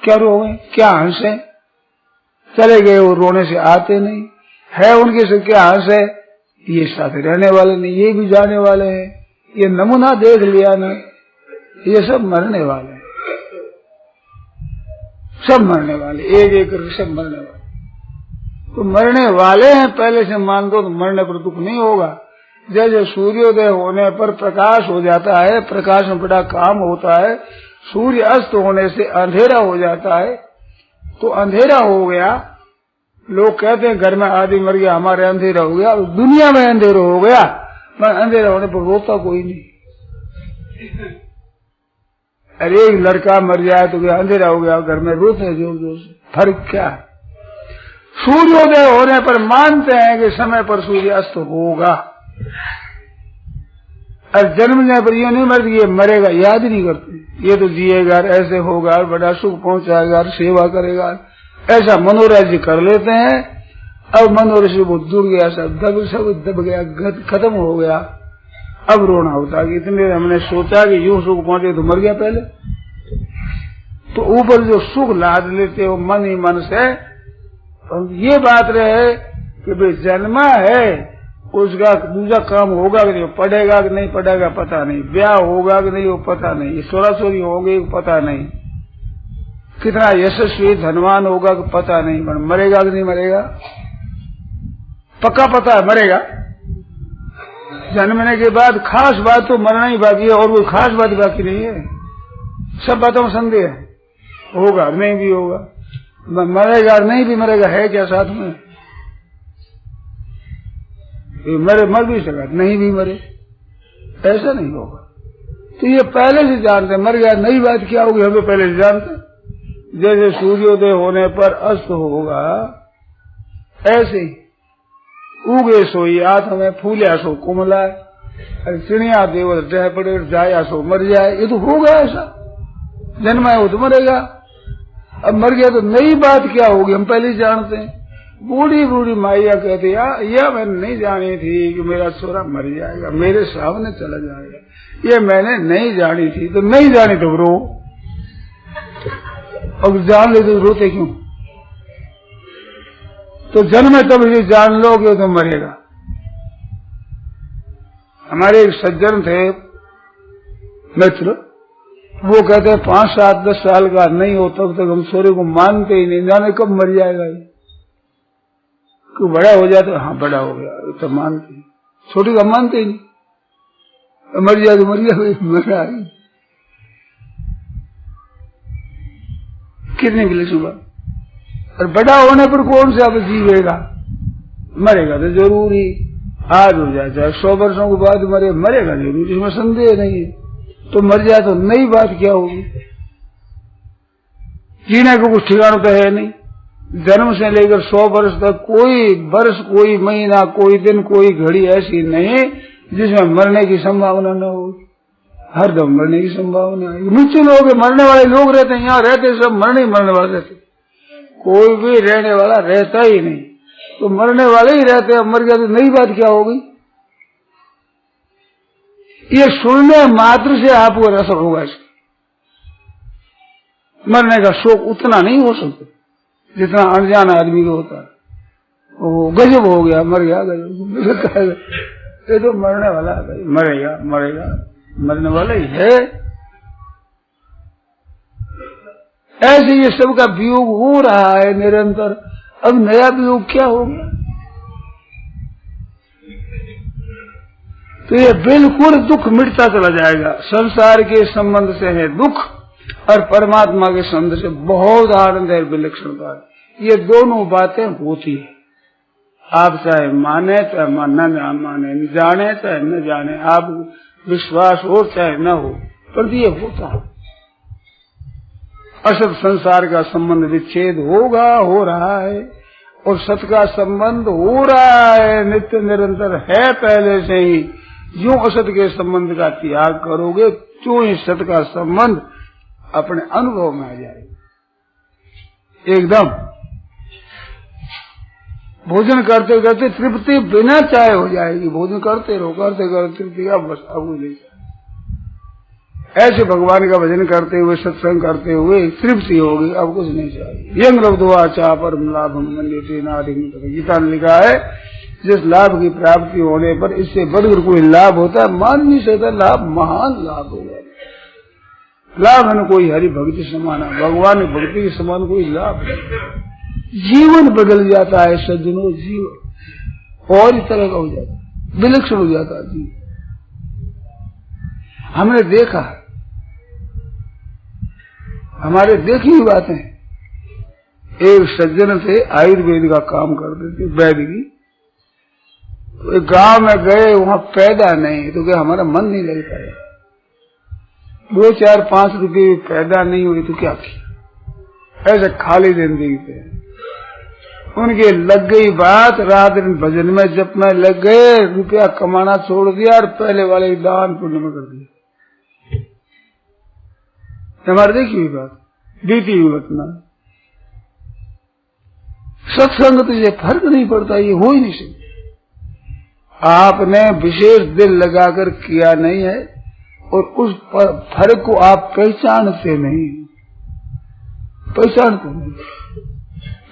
क्या रोवे, क्या हंसे? चले गए वो रोने से आते नहीं है, उनके से क्या हंसे? ये साथ रहने वाले नहीं, ये भी जाने वाले हैं। ये नमूना देख लिया ना, ये सब मरने वाले हैं, सब मरने वाले, एक एक करके सब मरने वाले। तो मरने वाले हैं पहले से मान दो तो मरने पर दुख नहीं होगा। जैसे सूर्योदय होने पर प्रकाश हो जाता है, प्रकाश में बड़ा काम होता है। सूर्य अस्त होने से अंधेरा हो जाता है, तो अंधेरा हो गया। लोग कहते हैं घर में आदमी मर गया, हमारे अंधेरा हो गया, दुनिया में अंधेरा हो गया। मैं अंधेरा होने पर रोता कोई नहीं। अरे एक लड़का मर जाए तो अंधेरा हो गया, घर में रोते जोर जोर से। फर्क क्या है? सूर्योदय होने पर मानते हैं कि समय पर सूर्य अस्त होगा, और जन्मने पर ये नहीं मरती, ये मरेगा याद नहीं करते। ये तो जिएगा, ऐसे होगा, बड़ा सुख पहुंचाएगा, सेवा करेगा, ऐसा मनोराज्य कर लेते हैं। अब मनोराज्य वो दूर गया, सब दब गया, खत्म हो गया। अब रोना होता कि इतने हमने सोचा कि यूं सुख पहुंचे तो मर गया पहले। तो ऊपर जो सुख लाद लेते हो मन ही मन से, तो ये बात रहे कि भाई जन्मा है, उसका दूसरा काम होगा कि नहीं, पढ़ेगा कि नहीं पढ़ेगा पता नहीं, ब्याह होगा कि नहीं वो पता नहीं, सोरासोरी होंगे पता नहीं, कितना यशस्वी धनवान होगा कि पता नहीं, मरेगा कि नहीं मरेगा पक्का पता है, मरेगा। जन्मने के बाद खास बात तो मरना ही बाकी है, और कोई खास बात बाकी नहीं है। सब बातों में संदेह है, होगा नहीं भी होगा, मरेगा नहीं भी मरेगा, है क्या साथ में? मरे मर भी सका, नहीं भी मरे, ऐसा नहीं होगा। तो ये पहले से जानते, मर गया नई बात क्या होगी, हमें पहले से जानते। जैसे सूर्योदय होने पर अस्त होगा, ऐसे ही उगे सोई आत में, फूलिया सो कुमलाए, चिड़िया देवत रह पड़े, जाया सो मर जाए। ये तो होगा ऐसा, जन्मा है वो तो मरेगा। अब मर गया तो नई बात क्या होगी, हम पहले ही जानते हैं। बूढ़ी बूढ़ी माइया कहती यह मैंने नहीं जानी थी कि मेरा छोरा मर जाएगा, मेरे सामने चला जाएगा, ये मैंने नहीं जानी थी। तो नहीं जानी तो रो, और जान ले तो रोते क्यों? तो जन्म तब ये जान लोगे तो मरेगा। हमारे एक सज्जन थे मित्र, वो कहते हैं 5, 7, 10 साल का नहीं हो तब तक हम छोरे को मानते ही नहीं, जाने कब मर जाएगा ये। कि बड़ा हो जाए तो हाँ बड़ा हो गया तो मानते हैं, छोटे का मानते ही नहीं, मर जाए तो मर गया, मरा ही कितने के लिए सुबह। और बड़ा होने पर कौन से अब जीवेगा, मरेगा तो जरूर ही। आज हो जाए चाहे 100 वर्षों के बाद मरे, मरेगा जरूर, इसमें संदेह नहीं है। तो मर जाए तो नई बात क्या होगी? जीने को कुछ ठिकाना तो है नहीं। जन्म से लेकर 100 वर्ष तक कोई वर्ष, कोई महीना, कोई दिन, कोई घड़ी ऐसी नहीं जिसमें मरने की संभावना न हो, हरदम मरने की संभावना है। मृत्यु लोग मरने वाले लोग रहते हैं, यहाँ रहते सब मरने ही मरने वाले रहते, कोई भी रहने वाला रहता ही नहीं, तो मरने वाले ही रहते हैं। मर गया तो नई बात क्या होगी? ये सुनने मात्र से आपको असर होगा। इसका मरने का शोक उतना नहीं हो सकता जितना अनजान आदमी को होता है। वो गजब हो गया, मर गया, गजब, ये तो मरने वाला है, मरेगा मरेगा, मरने वाला ही है। ऐसे ये सबका वियोग हो रहा है निरंतर। अब नया वियोग क्या होगा? तो ये बिल्कुल दुख मिटता चला जाएगा। संसार के संबंध से है दुख और परमात्मा के संबंध से बहुत आनंद है, विलक्षणता है। ये दोनों बातें होती है, आप चाहे माने चाहे न माने, जाने चाहे न जाने, आप विश्वास हो चाहे न हो, पर ये होता है। असत संसार का संबंध विच्छेद होगा, हो रहा है, और सत का संबंध हो रहा है, नित्य निरंतर है पहले से ही। जो असत के संबंध का त्याग करोगे तो ही सत का संबंध अपने अनुभव में आ जाएगा एकदम। भोजन करते करते तृप्ति बिना चाहे हो जाएगी। भोजन करते रहो, करते करते तृप्ति अब बस अब नहीं। ऐसे भगवान का भजन करते हुए, सत्संग करते हुए तृप्ति होगी, अब कुछ नहीं चाहिए। यंग लब्ध्वा परम लाभम मन्यते नाधिं। गीता ने लिखा है, जिस लाभ की प्राप्ति होने पर इससे बढ़कर कोई लाभ होता है, मान नहीं सकता। लाभ महान लाभ होगा। लाभ है न कोई हरि भक्ति समान, भगवान भक्ति के समान कोई लाभ नहीं। जीवन बदल जाता है सज्जनों, जीवन और इस तरह का हो जाता है, विलक्षण हो जाता है जीवन। हमने देखा, हमारे देखी हुई बातें। एक सज्जन थे, आयुर्वेद का काम करते थे, वैद्य की। तो एक गांव में गए, वहां पैदा नहीं, तो क्या हमारा मन नहीं लगता है। 2, 4, 5 रुपये पैदा नहीं हुई तो क्या किया, ऐसे खाली जिंदगी पे उनके लग गई बात। रात दिन भजन में जपने लग गए, रुपया कमाना छोड़ दिया और पहले वाले दान पुण्य में कर दिया। हमारे देखी हुई बात, बीती हुई घटना। सत्संग से फर्क नहीं पड़ता, ये हो ही नहीं सकता। आपने विशेष दिल लगाकर किया नहीं है और उस फर्क को आप पहचानते नहीं, पहचानते नहीं।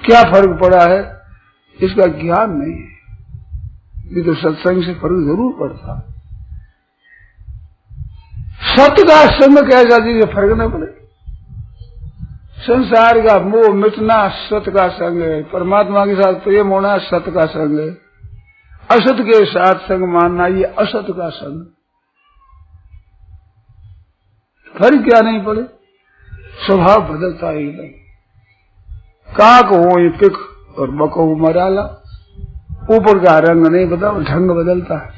क्या फर्क पड़ा है इसका ज्ञान नहीं है। ये तो सत्संग से फर्क जरूर पड़ता। सत्य का संग कैसा जिसे फर्क न पड़े। संसार का मोह मिटना सत्य का संग है, परमात्मा के साथ प्रेम होना सत्य का संग है, असत के साथ संग मानना ये असत का संग। फर्क क्या नहीं पड़े, स्वभाव बदलता है एकदम। काक हो ये पिक और बको मराला, ऊपर का रंग नहीं बदलता, ढंग बदलता है,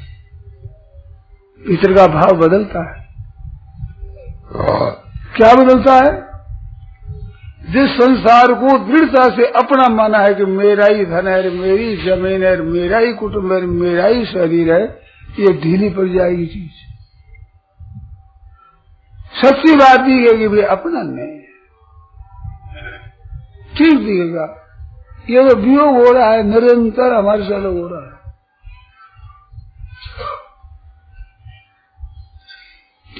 भीतर का भाव बदलता है। क्या बदलता है? जिस संसार को दृढ़ता से अपना माना है कि मेरा ही धन है, मेरी जमीन है, मेरा ही कुटुंब है, मेरा ही शरीर है, ये ढीली पड़ जाएगी चीज। सच्ची बात दिखेगी भी अपना नहीं, ठीक दिखेगा। ये तो वियोग हो रहा है निरंतर, हमारे साथ हो रहा है।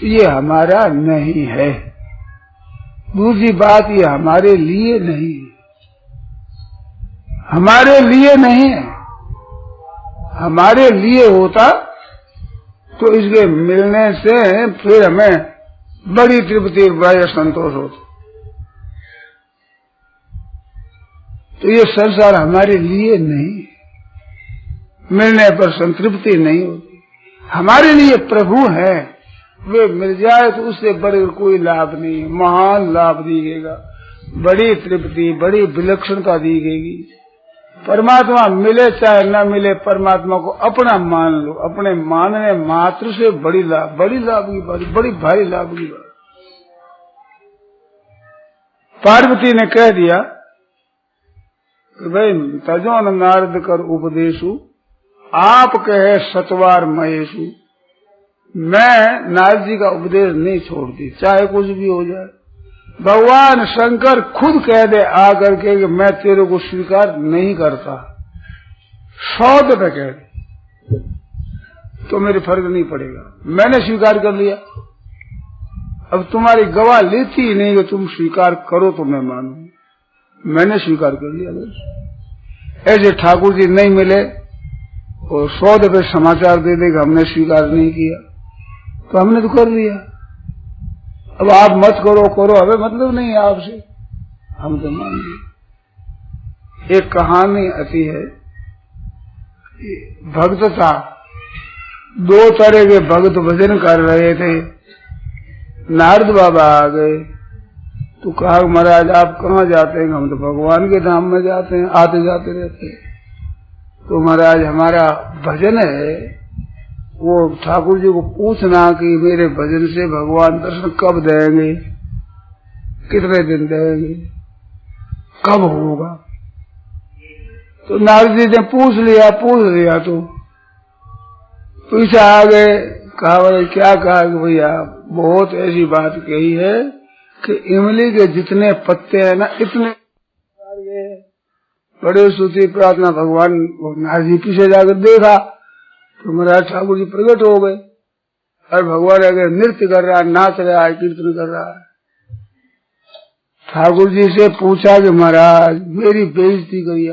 ये हमारा नहीं है। दूसरी बात, ये हमारे लिए नहीं है, हमारे लिए नहीं है। हमारे लिए होता तो इसके मिलने से फिर हमें बड़ी तृप्ति, बड़ा संतोष होता। तो ये संसार हमारे लिए नहीं, मिलने पर संतृप्ति नहीं होती। हमारे लिए प्रभु है, वे मिल जाए तो उससे बड़े कोई लाभ नहीं है। महान लाभ दिखेगा, बड़ी तृप्ति, बड़ी विलक्षणता दिखेगी। परमात्मा मिले चाहे न मिले, परमात्मा को अपना मान लो। अपने मानने मात्र से बड़ी लाभ की बात, बड़ी भारी लाभ की बात। पार्वती ने कह दिया कि भाई तजो नारद कर उपदेशु, आप कहे सतवार महेशु, मैं नारद जी का उपदेश नहीं छोड़ती, चाहे कुछ भी हो जाए। भगवान शंकर खुद कह दे आकर के कि मैं तेरे को स्वीकार नहीं करता, 100 दफे कह दे, तो मेरे फर्क नहीं पड़ेगा, मैंने स्वीकार कर लिया। अब तुम्हारी गवाह लेती ही नहीं कि तुम स्वीकार करो तो मैं मानू, मैंने स्वीकार कर लिया बस। ऐसे ठाकुर जी नहीं मिले और 100 दफे समाचार दे दे कि हमने स्वीकार नहीं किया, तो हमने तो कर लिया। अब आप मत करो करो, हमें मतलब नहीं है आपसे, हम तो मान लिए। एक कहानी आती है, भक्त था, 2 तरह के भक्त भजन कर रहे थे। नारद बाबा आ गए तो कहा महाराज आप कहाँ जाते हैं? हम तो भगवान के धाम में जाते हैं, आते जाते रहते हैं। तो महाराज हमारा भजन है, वो ठाकुर जी को पूछना कि मेरे भजन से भगवान दर्शन कब देंगे, कितने दिन देंगे, कब होगा? तो नारद जी ने पूछ लिया तो पीछे आ गए, कहा बोले क्या कहा कि भैया बहुत ऐसी बात कही है कि इमली के जितने पत्ते हैं ना इतने बड़े स्तुति प्रार्थना भगवान। नारद जी पीछे जाकर देखा तो महाराज ठाकुर जी प्रकट हो गए और भगवान अगर नृत्य कर रहा है, नाच रहा है, कीर्तन कर रहा है। ठाकुर जी से पूछा कि महाराज मेरी बेइज्जती करी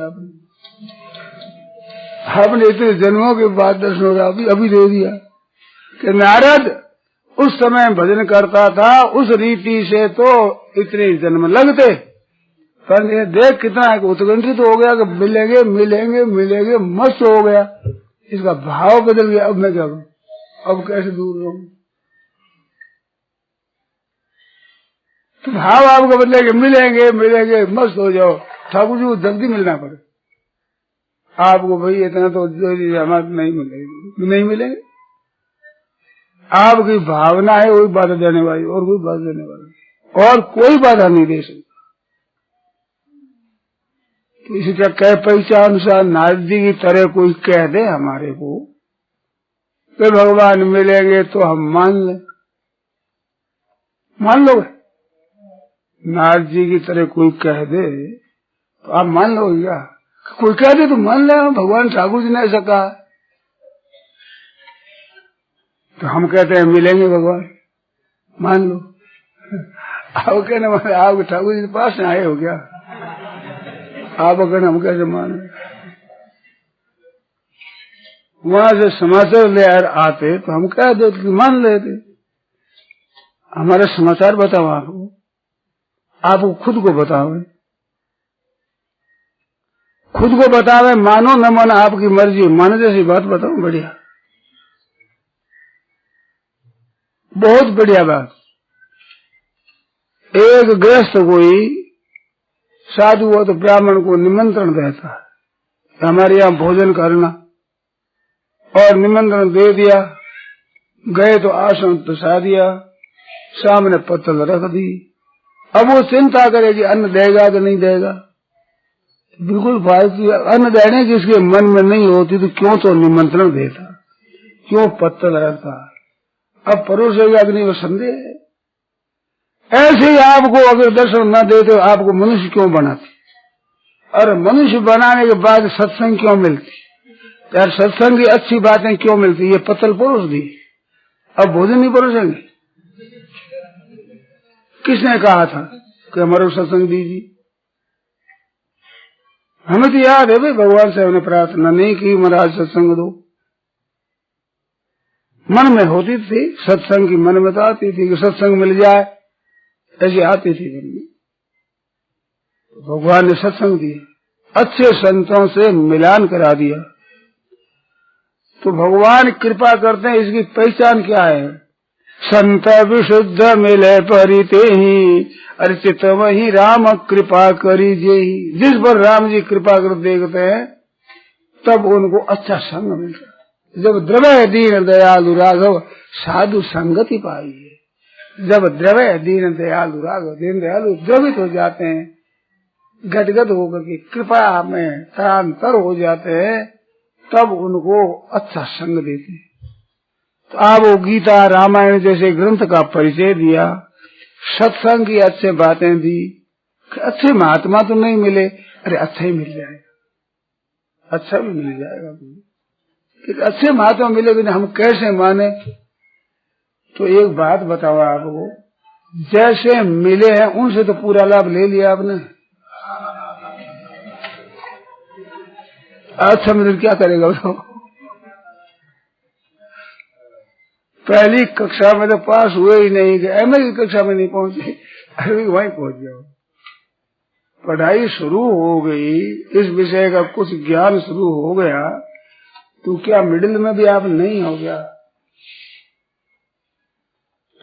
आपने इतने जन्मों के बाद दर्शन हो रहा, अभी दे दिया। कि नारद उस समय भजन करता था, उस रीति से तो इतने जन्म लगते, पर ये देख कितना उत्कंठित हो गया कि मिलेंगे मिलेंगे मिलेंगे, मस्त हो गया, इसका भाव बदल गया। अब मैं क्या करूं, अब कैसे दूर रहूं? तो भाव आपका बदलेंगे, मिलेंगे मिलेंगे, मस्त हो जाओ। ठाकुर जी को जल्दी मिलना पड़े आपको, भाई इतना तो हमारे नहीं मिलेंगे। आपकी भावना है वही बाधा देने वाली, और कोई बाधा देने वाली, और कोई बाधा नहीं दे सकता। तो इसी तरह कह पहचान सा नारद जी की तरह कोई कह दे हमारे को कि भगवान मिलेंगे तो हम मान लें, मान लो। नारद जी की तरह कोई कह दे तो आप मान लो क्या? कोई कह दे तो मान ले, भगवान ठाकुर जी ने ऐसा कहा। तो हम कहते हैं मिलेंगे भगवान, मान लो। आप कहना आप ठाकुर जी के पास आए हो क्या? आप अगर हम कैसे माने? वहां से समाचार ले आते तो हम कह देते कि मान लेते। हमारे समाचार बताओ आपको खुद को बताओ, खुद को बतावे, मानो न मानो आपकी मर्जी, मानो जैसी बात बताओ, बढ़िया, बहुत बढ़िया बात। एक गृहस्थ कोई साधु हो तो ब्राह्मण को निमंत्रण देता है हमारे यहाँ भोजन करना, और निमंत्रण दे दिया, गए तो आसन दसा दिया, सामने पत्तल रख दी। अब वो चिंता करे कि अन्न देगा कि नहीं देगा, बिल्कुल फालतू। अन्न देने की इसके मन में नहीं होती तो क्यों तो निमंत्रण देता, क्यों पत्तल रखता। अब परोसेगा कि नहीं वो संदेह है। ऐसे ही आपको अगर दर्शन न दे तो आपको मनुष्य क्यों बनाते, और मनुष्य बनाने के बाद सत्संग क्यों मिलती यार? सत्संग की अच्छी बातें क्यों मिलती? ये पत्तल परोस दी, अब भोजन नहीं परोसेंगे? किसने कहा था कि हमारे सत्संग दीजिए? हमें तो याद है भाई, भगवान से हमने प्रार्थना नहीं की महाराज सत्संग दो, मन में होती थी सत्संग की, मन में तो आती थी कि सत्संग मिल जाए, ऐसी आती थी मन में। भगवान ने सत्संग दिया, अच्छे संतों से मिलान करा दिया। तो भगवान कृपा करते हैं, इसकी पहचान क्या है? संत विशुद्ध मिले परिते ही, अर्चित वही राम कृपा करी जेही। जिस पर राम जी कृपा कर देखते हैं तब उनको अच्छा संग मिलता है। जब द्रव्य दीन दयालु राघव साधु संगति पाई है, जब द्रव्य दीन दयालु राघव दीन दयालु द्रवित हो जाते हैं, गदगद होकर के कृपा में तरांतर हो जाते हैं, तब उनको अच्छा संग देते हैं। तो आप वो गीता रामायण जैसे ग्रंथ का परिचय दिया, सत्संग की अच्छे बातें दी, अच्छे महात्मा तो नहीं मिले, अरे अच्छा ही मिल जाएगा, अच्छा भी मिल जाएगा, एक अच्छे महात्मा मिले बिना हम कैसे माने। तो एक बात बताओ आपको, जैसे मिले हैं उनसे तो पूरा लाभ ले लिया आपने, अच्छा मिले क्या करेगा बताओ। पहली कक्षा में तो पास हुए ही नहीं, कि एमए की कक्षा में नहीं पहुंचे, अरे वहीं पहुंच जाओ। पढ़ाई शुरू हो गई, इस विषय का कुछ ज्ञान शुरू हो गया, तो क्या मिडिल में भी आप नहीं हो गया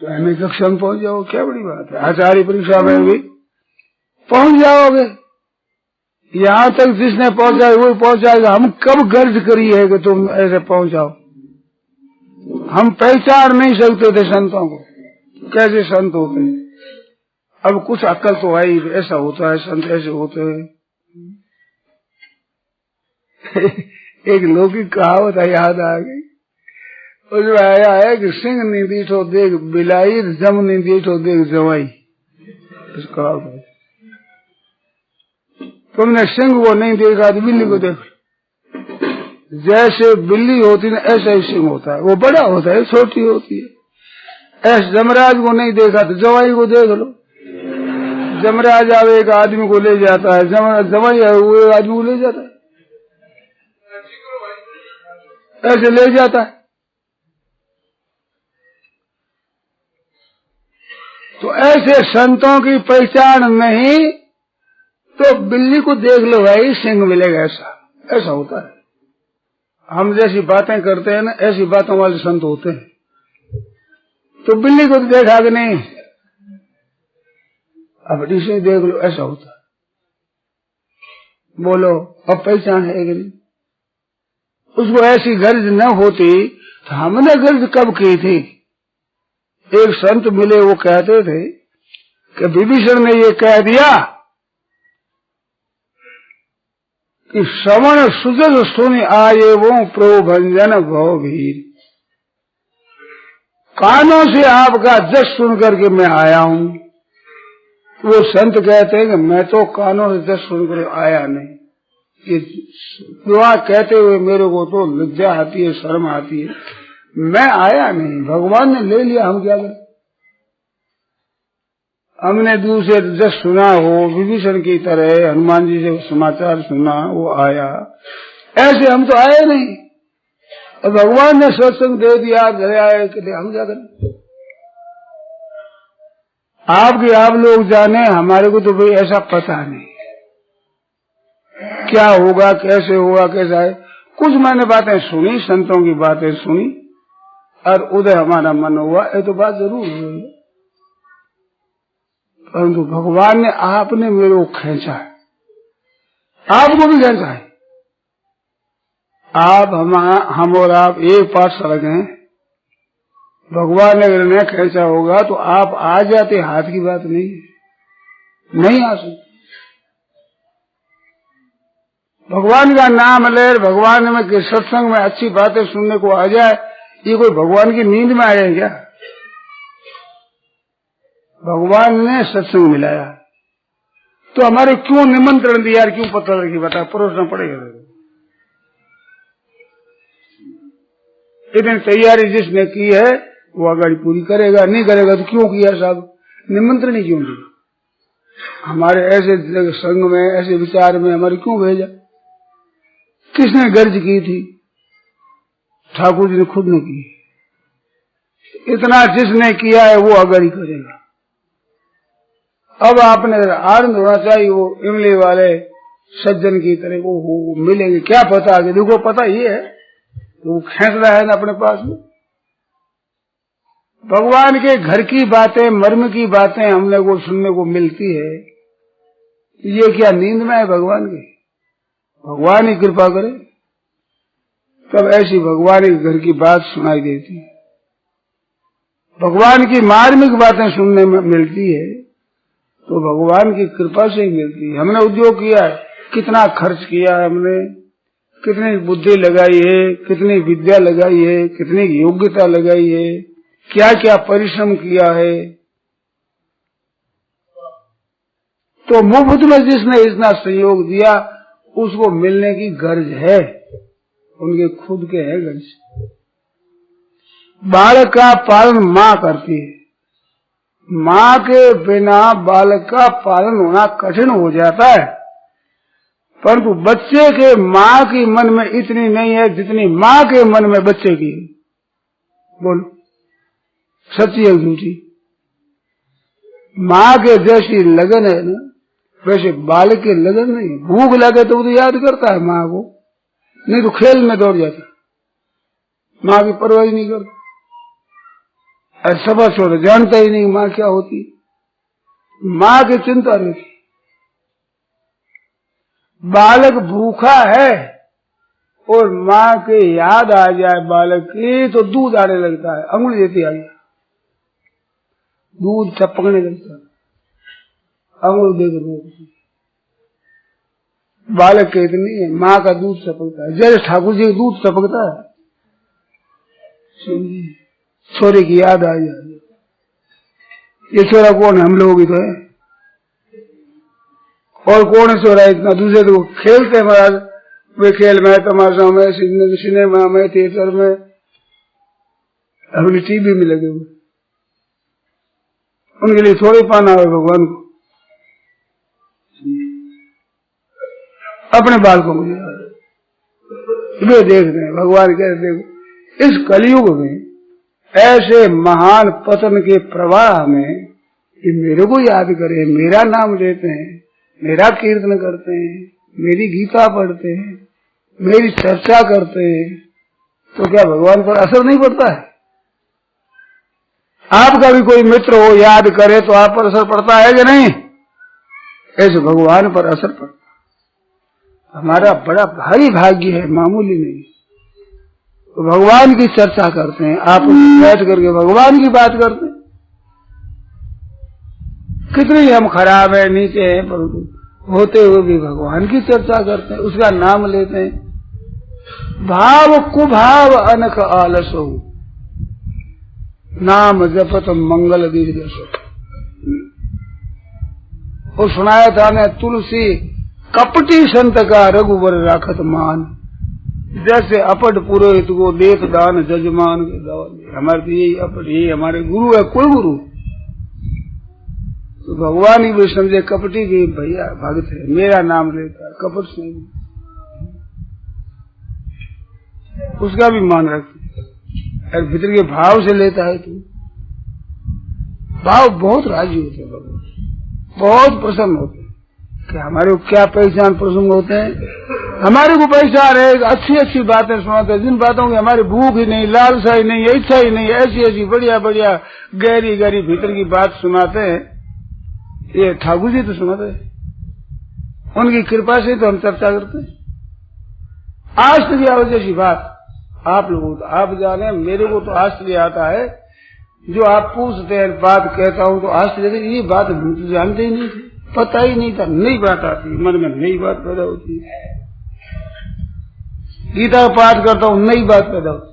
तो एमए कक्षा में पहुंच जाओ, क्या बड़ी बात है। आचार्य परीक्षा में भी पहुंच जाओगे, यहाँ तक जिसने पहुंचा है वो पहुंचाएगा। हम कब गर्ज करी है कि तुम ऐसे पहुंचाओ, हम पहचान नहीं सकते थे संतों को, कैसे संत होते हैं। अब कुछ अक्ल तो आई, ऐसा होता है, संत ऐसे होते हैं। एक लौकिक कहावत है, याद आ गई, उसमें आया है कि सिंह नहीं दीठो देख बिलाई, जम नहीं दीठो देख जवाई। इसका तुमने सिंह को नहीं देखा तो बिल्ली को देखो, जैसे बिल्ली होती है ऐसा ही सिंह होता है, वो बड़ा होता है छोटी होती है। ऐसे जमराज को नहीं देखा तो जवाई को देख लो, जमराज आवे एक आदमी को ले जाता है, जवाई वो आदमी को ले जाता है, ऐसे ले जाता है। तो ऐसे संतों की पहचान नहीं तो बिल्ली को देख लो भाई सिंह मिलेगा, ऐसा ऐसा होता है। हम जैसी बातें करते हैं ना, ऐसी बातों वाले संत होते हैं। तो बिल्ली को तो देखा कि नहीं, अब इसे देख लो, ऐसा होता है। बोलो अब पहचान है कि नहीं। उसको ऐसी गर्ज न होती तो हमने गर्ज कब की थी। एक संत मिले, वो कहते थे कि विभीषण ने ये कह दिया कि श्रवण सुजल सुनि आये वो प्रभुभंजन भवभीर। कानों से आपका जस सुन करके मैं आया हूँ। वो संत कहते हैं कि मैं तो कानों से जस सुनकर आया नहीं, ये दुआ कहते हुए मेरे को तो लज्जा आती है, शर्म आती है, मैं आया नहीं, भगवान ने ले लिया, हम क्या करें। हमने दूसरे जस सुना हो, विभीषण की तरह हनुमान जी से समाचार सुना, वो आया, ऐसे हम तो आए नहीं। और भगवान ने सत्संग दे दिया, घर आए कि हम क्या करें। आपके आप लोग जाने, हमारे को तो भाई ऐसा पता नहीं क्या होगा, कैसे होगा, कैसा है। कुछ मैंने बातें सुनी, संतों की बातें सुनी और उधर हमारा मन हुआ, ये तो बात जरूर हुई। परंतु भगवान ने, आपने मेरे को खींचा है, आपको भी खींचा है। आप हम और आप एक पाठशाला हैं। भगवान ने अगर न खींचा होगा तो आप आ जाते, हाथ की बात नहीं है, नहीं आ सकते। भगवान का नाम ले, भगवान में के सत्संग में अच्छी बातें सुनने को आ जाए, ये कोई भगवान की नींद में आए क्या। भगवान ने सत्संग मिलाया तो हमारे क्यों निमंत्रण दिया, क्यों पता लगी, बता, परोसना पड़ेगा। इतनी तैयारी जिसने की है वो आगे पूरी करेगा, नहीं करेगा तो क्यों किया साहब, निमंत्रण ही क्यों दिया। हमारे ऐसे संग में, ऐसे विचार में हमारे क्यों भेजा, किसने गर्ज की थी, ठाकुर जी ने खुद ने की। इतना जिसने किया है वो अगर ही करेगा। अब आपने आनंद होना चाहिए, वो इमली वाले सज्जन की तरह वो मिलेंगे, क्या पता आगे। देखो पता ये है वो खींच रहा है ना अपने पास में। भगवान के घर की बातें, मर्म की बातें हमने को सुनने को मिलती है, ये क्या नींद में है भगवान की। भगवान ही कृपा करे तब ऐसी भगवान के घर की बात सुनाई देती है, भगवान की मार्मिक बातें सुनने में मिलती है, तो भगवान की कृपा से ही मिलती है। हमने उद्योग किया है, कितना खर्च किया है हमने, कितनी बुद्धि लगाई है, कितनी विद्या लगाई है, कितनी योग्यता लगाई है, क्या क्या परिश्रम किया है। तो मुफ्त में जिसने इतना सहयोग दिया उसको मिलने की गर्ज है, उनके खुद के है गर्ज। बालक का पालन माँ करती है, माँ के बिना बालक का पालन होना कठिन हो जाता है, परंतु बच्चे के माँ की मन में इतनी नहीं है जितनी माँ के मन में बच्चे की। बोलो सच्ची है झूठी? माँ के जैसी लगन है ना, वैसे बालक के लगन नहीं। भूख लगे तो वो तो याद करता है माँ को, नहीं तो खेल में दौड़ जाता, माँ की परवाह नहीं करता। सभा छोड़ जानता ही नहीं माँ क्या होती, माँ की चिंता रहती। बालक भूखा है और माँ के याद आ जाए बालक की तो दूध आने लगता है, अंगुली देती आई, दूध टपकने लगता है, अंगुल देकर। बालक के इतनी है, माँ का दूध टपकता है, जैसे ठाकुर जी का दूध टपकता है। छोरे की याद आ जाए, ये छोरा कौन है? हम लोग ही तो है, और कौन है छोरा इतना? दूसरे तो खेलते हैं महाराज, वे खेल में, तमाशा में, सिनेमा में, थिएटर में, अपनी टीवी में लगे हुए। उनके लिए थोड़ी पाना है भगवान को, अपने बालकों को वे देख रहे हैं। भगवान कहते देखो इस कलयुग में ऐसे महान पतन के प्रवाह में ये मेरे को याद करें, मेरा नाम लेते हैं, मेरा कीर्तन करते हैं, मेरी गीता पढ़ते हैं, मेरी चर्चा करते हैं, तो क्या भगवान पर असर नहीं पड़ता है? आपका भी कोई मित्र हो याद करे तो आप पर असर पड़ता है कि नहीं? ऐसे भगवान पर असर पड़ता। हमारा बड़ा भारी भाग्य है, मामूली नहीं। तो भगवान की चर्चा करते हैं, आप बैठ करके भगवान की बात करते हैं। कितनी हम खराब है, नीचे हैं, परंतु होते हुए भी भगवान की चर्चा करते हैं, उसका नाम लेते हैं। भाव कुभाव अनख आलसो, नाम जपत मंगल दीर्घसो। वो सुनाया था ने तुलसी कपटी संत का रघुवर राखत मान, जैसे अपट पुरोहित को देत दान जजमान के दौर। हमारे तो यही अपट, यही हमारे गुरु है, कुल गुरु। तो भगवान ही भी समझे कपटी भी भैया भगत है, मेरा नाम लेता है, कपट से नहीं, उसका भी मान रखते। भीतर के भाव से लेता है तू, भाव बहुत राजी होते हैं भगवान, बहुत प्रसन्न होते हैं कि हमारे को क्या पहचान प्रसंग होते हैं। हमारे को पहचान है, अच्छी अच्छी बातें सुनाते हैं, जिन बातों की हमारी भूख ही नहीं, लालसा ही नहीं, इच्छा ही नहीं, ऐसी ऐसी बढ़िया बढ़िया गहरी गहरी भीतर की बात सुनाते हैं। ये ठाकुर जी तो सुनाते हैं, उनकी कृपा से तो हम चर्चा करते हैं। आश्चर्य जैसी बात आप लोगों को आप जाने, मेरे को तो आश्चर्य आता है, जो आप पूछते हैं बात कहता हूँ तो आश्चर्य, ये बात जानते ही नहीं थे, पता ही नहीं था, नई बात आती, मन में नई बात पैदा होती है। गीता का पाठ करता हूँ, नई बात पैदा होती।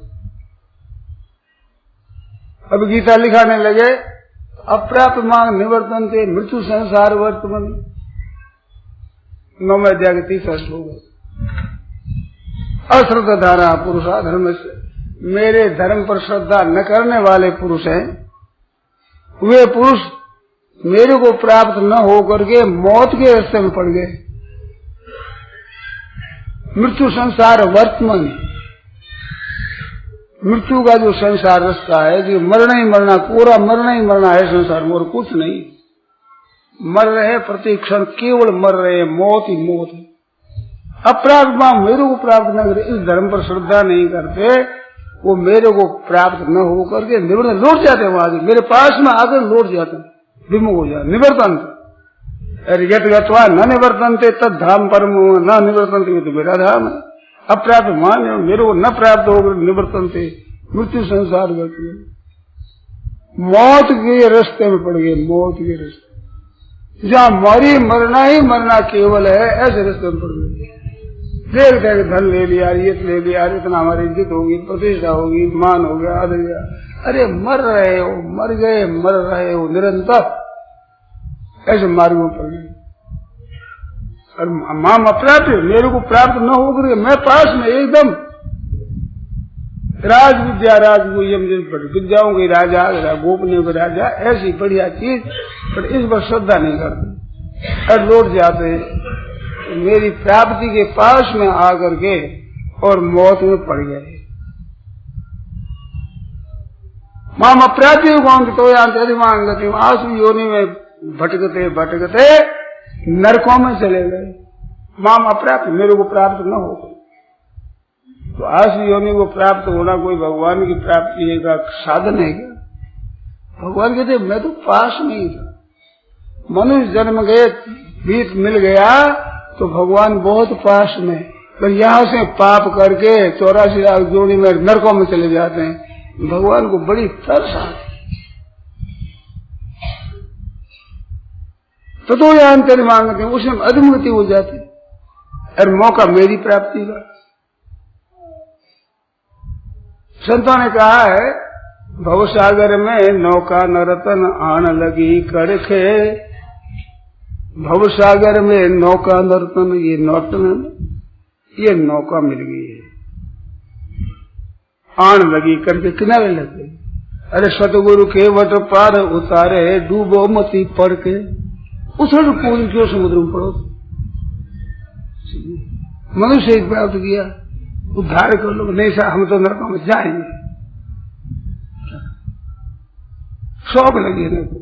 अब गीता लिखाने लगे, अप्राप्त मांग निवर्तन थे मृत्यु संसार वर्तमान, 9वें अध्याय के 30 श्लोक। अश्रद्धा धारा पुरुषा धर्म से, मेरे धर्म पर श्रद्धा न करने वाले पुरुष हैं, वे पुरुष मेरे को प्राप्त न होकर के मौत के रास्ते में पड़ गए। मृत्यु संसार वर्तमान, मृत्यु का जो संसार रास्ता है, जो मरना ही मरना, पूरा मरना ही मरना है संसार में, और कुछ नहीं। मर रहे प्रति क्षण, केवल मर रहे, मौत ही मौत है। अपराध मां मेरे को प्राप्त न करे, इस धर्म पर श्रद्धा नहीं करते, वो मेरे को प्राप्त न होकर के निवर्तन लौट जाते हैं, वहां मेरे पास में आकर लौट जाते हैं, विमुख हो जाते, निवर्तन। यत गत्वा न निवर्तनते तद धाम परम न निवर्तनते, तो मेरा धाम है। अपराध मान मेरे को न प्राप्त होकर निवर्तनते, मृत्यु संसार वर्तमान, मौत के रास्ते में पड़ गए, मौत के रास्ते, जहाँ मरी मरना ही मरना केवल है, ऐसे रास्ते में पड़ गए। देख देख धन ले लिया, रियत ले लिया, इतना हमारी इज्जत होगी, प्रतिष्ठा होगी, मान हो गया, आदर गया। अरे मर रहे हो, मर गए, मर रहे हो निरंतर ऐसे मार्गों पर गए। और माम अप्राप्य, मेरे को प्राप्त न होकर मैं पास में एकदम राज विद्या राजगुह्यम विद्याओं के राजा, गोपनीयों के राजा, ऐसी बढ़िया चीज, पर इस पर श्रद्धा नहीं करते और लौट जाते हैं मेरी प्राप्ति के पास में आकर के और मौत में पड़ गए। माम अप्राप्य कौन तो यांत आसु योनि में भटकते भटकते नरकों में चले गए। माम अप्राप्य, मेरे को प्राप्त न हो। तो आसु योनि को प्राप्त होना कोई भगवान की प्राप्ति का साधन है क्या? भगवान कहते मैं तो पास में ही था। मनुष्य जन्म गए, बीत मिल गया तो भगवान बहुत पास में, पर यहाँ से पाप करके 84 लाख जोड़ी में नरकों में चले जाते हैं। भगवान को बड़ी तरस आती। तो यहाँ अंतर मांगते हैं, उसमें अधोगति हो जाती और मौका मेरी प्राप्ति का। संतों ने कहा है भवसागर में नौका नरतन आन लगी कड़खे। भवसागर में नौका नरतन, ये नौतन, ये नौका मिल गई है, आन लगी करके किनारे लग गई। अरे सतगुरु के वट पार उतारे, डूबो मती पड़ के। उछल कूद क्यों समुद्र में पड़ो। मनुष्य प्राप्त किया, उद्धार कर लो, नहीं सा हम तो नरकों में जाएंगे। शौक लगी न को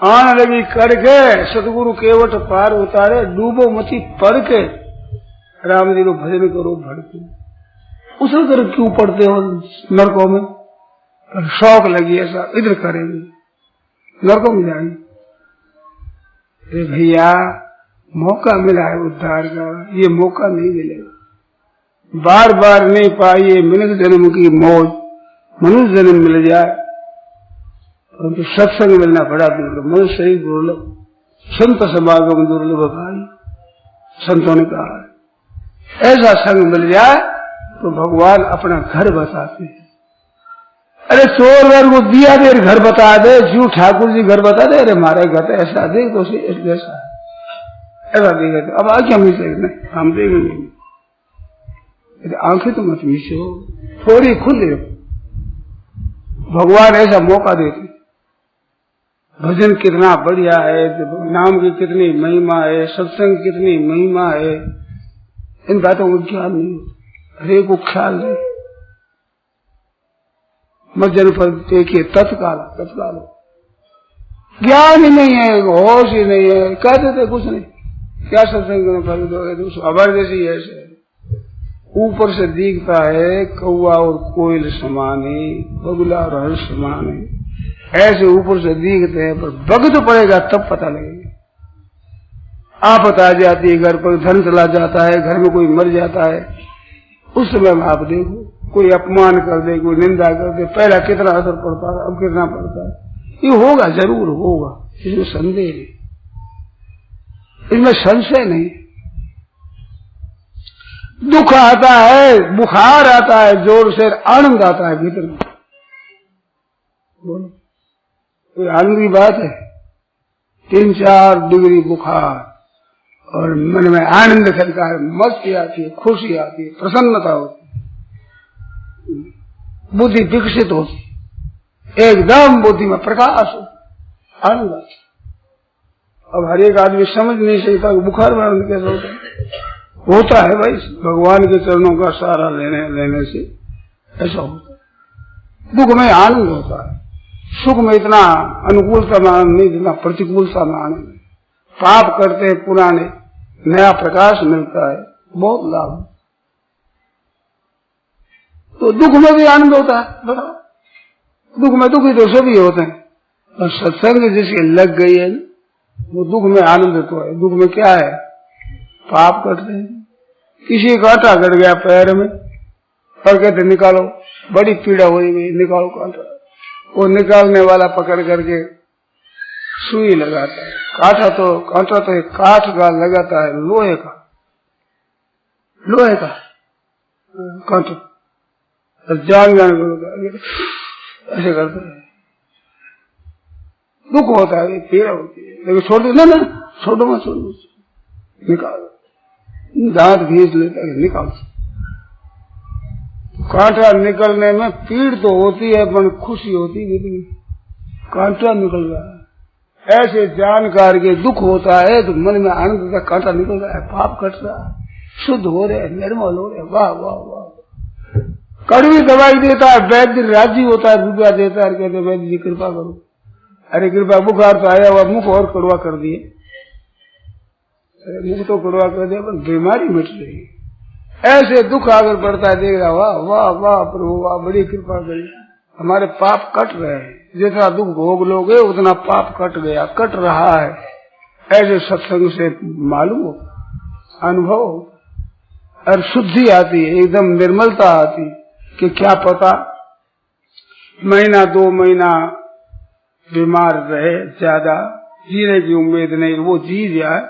आन लगी करके, सतगुरु केवट पार उतारे, डूबो मती पड़ के। राम जी को भजन करो भड़के। उछल कर क्यों पड़ते हो नरकों में? शौक लगी ऐसा, इधर करेंगे, नरकों में जाएंगे। अरे भैया मौका मिला है उद्धार का, ये मौका नहीं मिलेगा। बार बार नहीं पाइए मनुष्य जन्म की मौज, मनुष्य जन्म मिल जाए परंतु सत्संग मिलना बड़ा दुर्लभ। मनुष्य ही दुर्लभ, संत समागम दुर्लभ भाई। संतों ने कहा है ऐसा संग मिल जाए तो भगवान अपना घर बताते हैं। अरे चोर वर्ग को दिया दे घर बता दे, जीव ठाकुर जी घर बता दे, अरे हमारे घर तो ऐसा देख तो ऐसा ऐसा देगा। अब आंखें मिल सकते, हम देखेंगे। आंखें तो मत मीचो, थोड़ी खुली रखो। भगवान ऐसा मौका देते। भजन कितना बढ़िया है, नाम की कितनी महिमा है, सत्संग कितनी महिमा है, इन बातों को ज्ञान नहीं, हरे को ख्याल नहीं। मज्जन पर देखिए तत्काल तत्काल ज्ञान ही नहीं है, होश ही नहीं है, कहते थे कुछ नहीं, क्या सत्संग में फल दोगे? खबर जैसी ऐसे ऊपर से दिखता है कौआ और कोयल समाने, बगुला और हर्ष समाने, ऐसे ऊपर से दिखते हैं, पर वक्त पड़ेगा तब पता लगेगा। आफत आ जाती है, घर पर धन चला जाता है, घर में कोई मर जाता है, उस समय में आप देखो कोई अपमान कर दे, कोई निंदा कर दे, पहला कितना असर पड़ता है, अब कितना पड़ता है। ये होगा, जरूर होगा, इसमें संदेह नहीं, इसमें संशय नहीं। दुख आता है, बुखार आता है, जोर से आनंद आता है भीतर में। बोलो कोई आनंद की बात है? 3-4 डिग्री बुखार और मन में आनंद खलता है, मस्ती आती है, खुशी आती है, प्रसन्नता होती है, बुद्धि विकसित होती, एकदम बुद्धि में प्रकाश हो, आनंद आता है। अब हर एक आदमी समझ नहीं सकता कि बुखार में आनंद कैसे होता है। होता है भाई, भगवान के चरणों का सहारा लेने से ऐसा होता है। दुख में आनंद होता है, सुख में इतना अनुकूलता में आनंद नहीं, जितना प्रतिकूलता में आनंद है। पाप करते हैं पुराने, नया प्रकाश मिलता है, बहुत लाभ। तो दुख में भी आनंद होता है, बताओ। दुख में दुखी तो सभी होते हैं, और सत्संग जिसके लग गई है वो दुख में आनंद तो है। दुख में क्या है? पाप करते हैं, किसी का कांटा गड़ गया पैर में और कहते निकालो, बड़ी पीड़ा हो गई, निकालो कांटा। वो निकालने वाला पकड़ करके सुई लगाता है। कांटा तो एक काठ का लगाता है, लोहे का, लोहे का कांटा, जान ऐसे करते हैं, दुख होता है, पीड़ा होती है, लेकिन छोड़ दो ना, छोड़ो मत, छोड़ो, निकालो, दांत घींच लेता है, निकाल। कांटा निकलने में पीड़ तो होती है पर खुशी होती है, कांटा निकल रहा है। ऐसे जानकार के दुख होता है तो मन में आनंद होता है, कांटा निकल रहा है, पाप कट रहा है, शुद्ध हो रहे, निर्मल हो रहे, वाह वाह वाह। कड़वी दवाई देता है, वैद्य राजी होता है, रुपया देता है, कहते वैद्य जी कृपा करो, अरे कृपा, बुखार तो आया हुआ, मुख और कड़वा कर दिए, मुख तो कड़वा कर दिया पर बीमारी मिट रही है। ऐसे दुख आगे बढ़ता है, देख रहा, वाह वाह वाह प्रभु, वाह बड़ी कृपा करी, हमारे पाप कट रहे हैं, जितना दुख भोग लोगे उतना पाप कट गया, कट रहा है। ऐसे सत्संग से मालूम हो, अनुभव हो, और शुद्धि आती है, एकदम निर्मलता आती कि क्या पता महीना 2 महीना बीमार रहे, ज्यादा जीने की उम्मीद नहीं, वो जी जाए,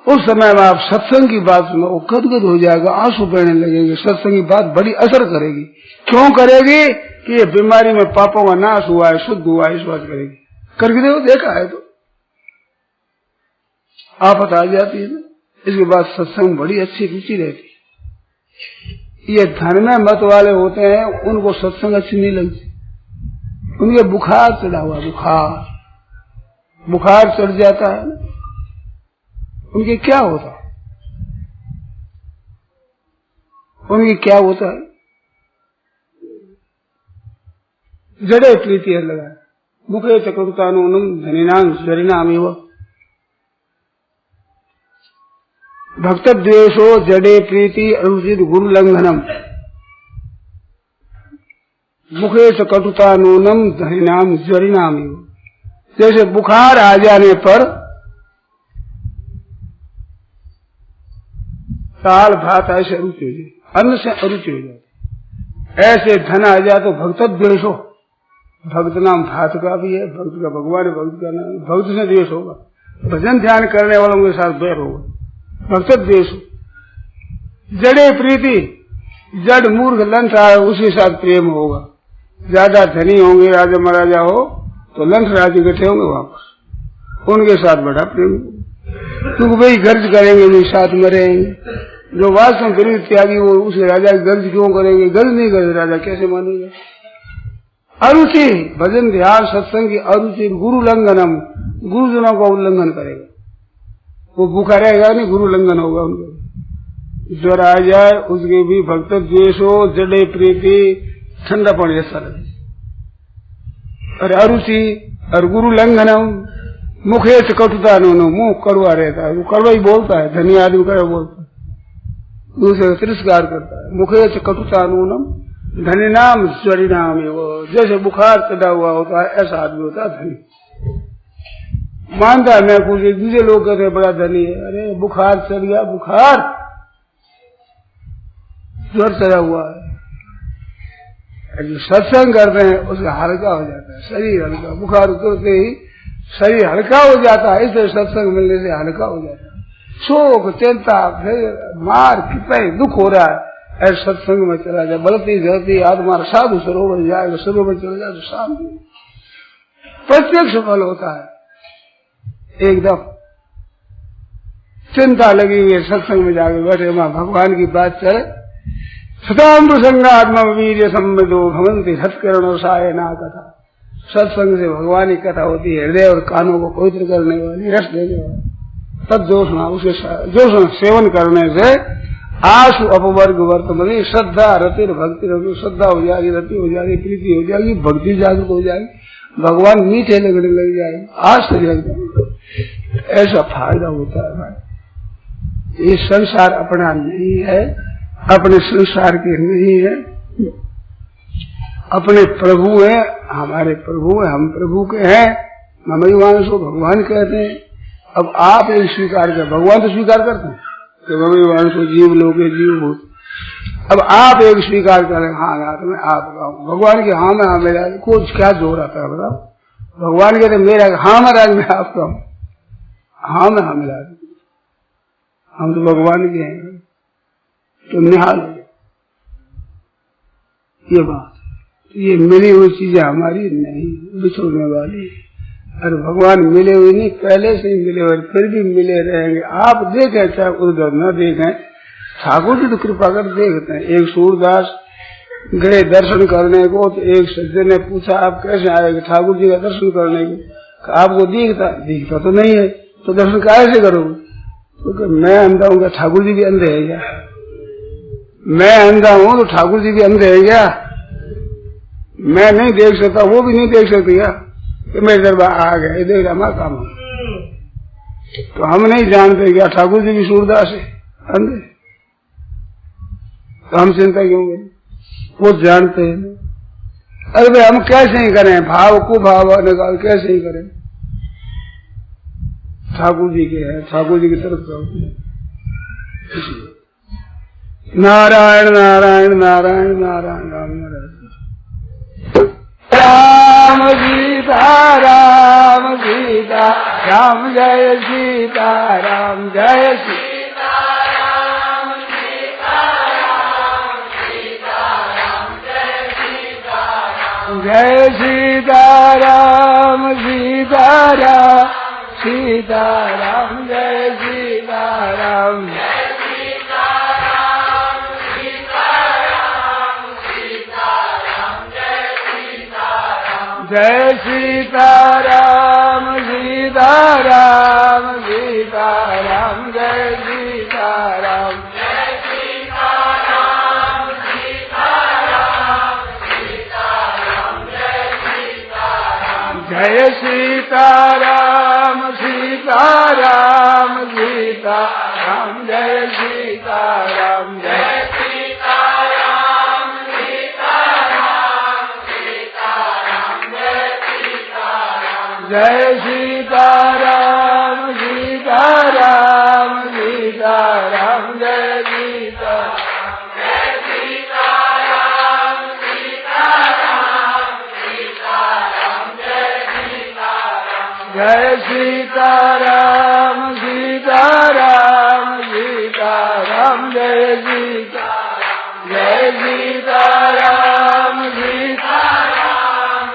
उस समय में आप सत्संग की बात सुनो, गदगद हो जाएगा, आंसू बहने लगेंगे। सत्संग की बात बड़ी असर करेगी। क्यों करेगी? कि ये बीमारी में पापों का नाश हुआ है, शुद्ध हुआ है, इस बात करेगी। करके देखो, देखा है तो आफत आ जाती है ना। इसके बाद सत्संग बड़ी अच्छी रुचि रहती है। ये धन में मत वाले होते हैं, उनको सत्संग अच्छी नहीं लगती, उनके बुखार चढ़ा हुआ, बुखार चढ़ जाता है ना, उनके क्या होता है, उनकी क्या होता है, जड़े प्रीति है लगा, मुखे चक्रतानुनम धनिनाम जरिनाम एव भक्त द्वेषो जड़े प्रीति अनुचित गुरु लंघनम, मुखे चक्रतानुनम धनिनाम जरिनाम एव। जैसे बुखार आ जाने पर दाल भात ऐसे अरुचि हो जाए, अन्न से अरुचि हो जाती, ऐसे धन आ जाए तो भक्त द्वेषो, भक्त नाम भात का भी है, भक्त का भगवान है, भक्त का नाम, भक्त से द्वेष होगा, भजन ध्यान करने वालों के साथ बैर होगा, भक्त द्वेष। जड़े प्रीति, जड़ मूर्ख लंठ आए उसी साथ प्रेम होगा, ज्यादा धनी होंगे, राजा महाराजा हो तो लंठ राज इकट्ठे होंगे वापस, उनके साथ बड़ा प्रेम, क्योंकि वही गर्ज करेंगे, वही साथ में रहेंगे। जो वास्तव में गरीब त्यागी वो उसे राजा गर्ज क्यों करेंगे? गर्ज नहीं करे राजा, कैसे मानेगा? अरुचि, भजन ध्यान सत्संग की अरुचि, गुरु लंघनम, गुरुजनों का उल्लंघन करेगा, वो भूखा रहेगा नहीं, गुरु लंघन होगा उनका। ज्वर आ जाए उसके भी भक्त द्वेष हो, जड़े प्रीति, ठंडा पानी ऐसा लगे, और अरुचि और गुरु लंघनम, मुखे से कटुता नो, मुंह कड़वा रहता है, वो कड़वा ही बोलता है, धनी आदमी कड़वा बोलता है, दूसरे तिरस्कार करता है। मुखे से कटुता नूनम धनी नाम स्वरी नाम, वो जैसे बुखार चढ़ा हुआ होता है ऐसा आदमी होता है धनी, मानता है मैं कुछ। दूसरे लोग कहते हैं बड़ा धनी है, अरे बुखार चढ़ गया, बुखार ज्वर चढ़ा हुआ है, जो सत्संग करते हैं उसका हल्का हो जाता है, शरीर हल्का, बुखार उतरते ही शरीर हल्का हो जाता है, इसलिए सत्संग मिलने से हल्का हो जाता है। शोक चिंता फिर मार कितना दुख हो रहा है, ऐसे सत्संग में चला जाए, बलती जलती आत्मा साधु सरोवर जाएगा, सरोवर चला जाए तो शांति, प्रत्यक्ष फल होता है। एकदम चिंता लगी हुई है, सत्संग में जाके बैठे, वहां भगवान की बात चले, सताम प्रसंगात्मा वीर्य सम्मिदो भवंती सत्कर्ण सायना कथा। सत्संग से भगवान की कथा होती है, हृदय और कानों को पवित्र करने वाली, रस देने वाली। तब जोशना, उसके जोशना सेवन करने से आशु अपवर्ग वर्तमनी, श्रद्धा रतिर भक्ति रति, श्रद्धा हो जाएगी, रति हो जाएगी, प्रीति हो जाएगी, भक्ति जागृत हो जाएगी, भगवान मीठे लगने लग जाएंगे, आश्चर्य लग जाएंगे। ऐसा फायदा होता है भाई। ये संसार अपना नहीं है, अपने संसार के नहीं है, अपने प्रभु है, हमारे प्रभु है, हम प्रभु के हैं, ममैवांश को भगवान कहते हैं। अब आप एक स्वीकार कर, भगवान तो स्वीकार करते हैं कि ममैवांश को जीव लोग जीव भूत। अब आप एक स्वीकार करें, हाँ मैं आपका हूँ, भगवान के हाँ में हाँ मेरा, कुछ क्या जोर आता है बताओ? भगवान कहते मेरा हाँ महाराज मैं आपका हूँ, हाँ में हाँ मेरा, हम तो भगवान के हैं। तो निहाल हो जाए। ये बात, ये मिली हुई चीजें हमारी नहीं, बिछोड़ने वाली। अरे भगवान मिले हुए नहीं, पहले से ही मिले हुए, फिर भी मिले रहेंगे। आप देखें चाहे उधर न देखें, ठाकुर जी तो कृपा कर देखते हैं। एक सूरदास गए दर्शन करने को, तो एक सज्जन ने पूछा आप कैसे आएंगे ठाकुर जी का दर्शन करने को? आपको दिखता तो नहीं है, तो दर्शन कैसे करोगे? तो मैं अंधा हूँ क्या? ठाकुर जी भी अंधे है क्या? मैं अंधा हूँ तो ठाकुर जी भी अंधे है क्या? मैं नहीं देख सकता, वो भी नहीं देख सकती क्या कि मेरे दरबार आ गए? देख हमारा काम है। तो हम नहीं जानते क्या ठाकुर जी भी सूरदास है, अंधे? तो हम चिंता क्यों करें? वो जानते हैं। अरे भाई हम कैसे ही करें? भाव को भाव निकाल कैसे ही करें? ठाकुर जी के हैं, ठाकुर जी की तरफ जाओगे। नारायण नारायण नारायण नारायण राम नारायण राम सीता राम सीता राम जय सीता राम जय सीता राम सीता राम सीता राम जय सीता राम जय सीता राम सीता राम सीता राम जय सीता राम जय सीता राम सीता राम सीता राम जय सीता राम जय सीता राम सीता राम सीता राम जय सीता राम जय सीता राम सीता राम सीता राम जय सीता राम जय जय सीता राम सीता राम सीता राम जय सीता जय सीता राम सीता राम सीता राम जय सीता जय सीता राम सीता राम सीता राम जय सीता जय सीता राम सीता राम सीता राम जय सीता राम जय सीता राम सीता राम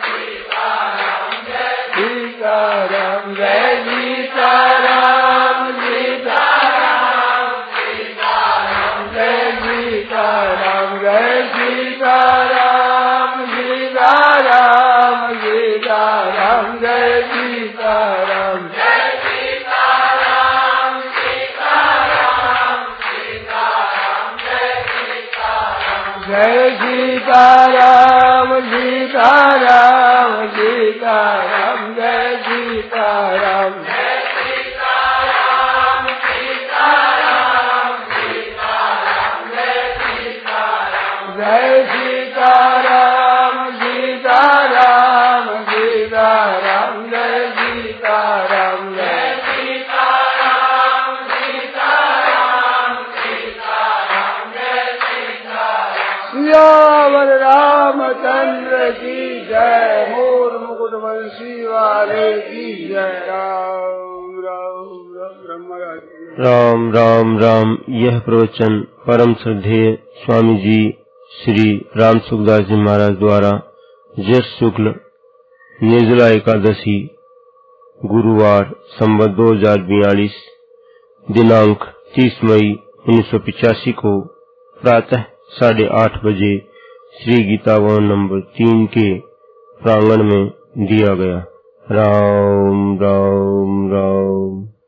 सीता राम जय सीता राम जय सीता राम सीता राम सीता राम जय सीता राम जय सीता राम सीता राम सीता राम जय सीता राम जय सीता राम सीता राम सीता राम जय सीता राम जय सीता राम सीता राम सीता राम जय सीता राम जय सीता राम सीता राम सीता राम जय सीता राम जय सीता राम सीता राम सीता राम जय सीता राम जय सीता राम सीता राम सीता राम जय सीता राम सियावर रामचंद्र की जय, मोर मुकुट बंसी वाले की जय। राम राम राम ब्रह्मराज राम राम राम। यह प्रवचन परम श्रद्धेय स्वामी जी श्री राम सुखदास जी महाराज द्वारा ज्येष्ठ शुक्ल निर्जला एकादशी गुरुवार संवत 2042 दिनांक 30 मई 1985 को प्रातः 8:30 बजे श्री गीता भवन नंबर 3 के प्रांगण में दिया गया। राम राम राम।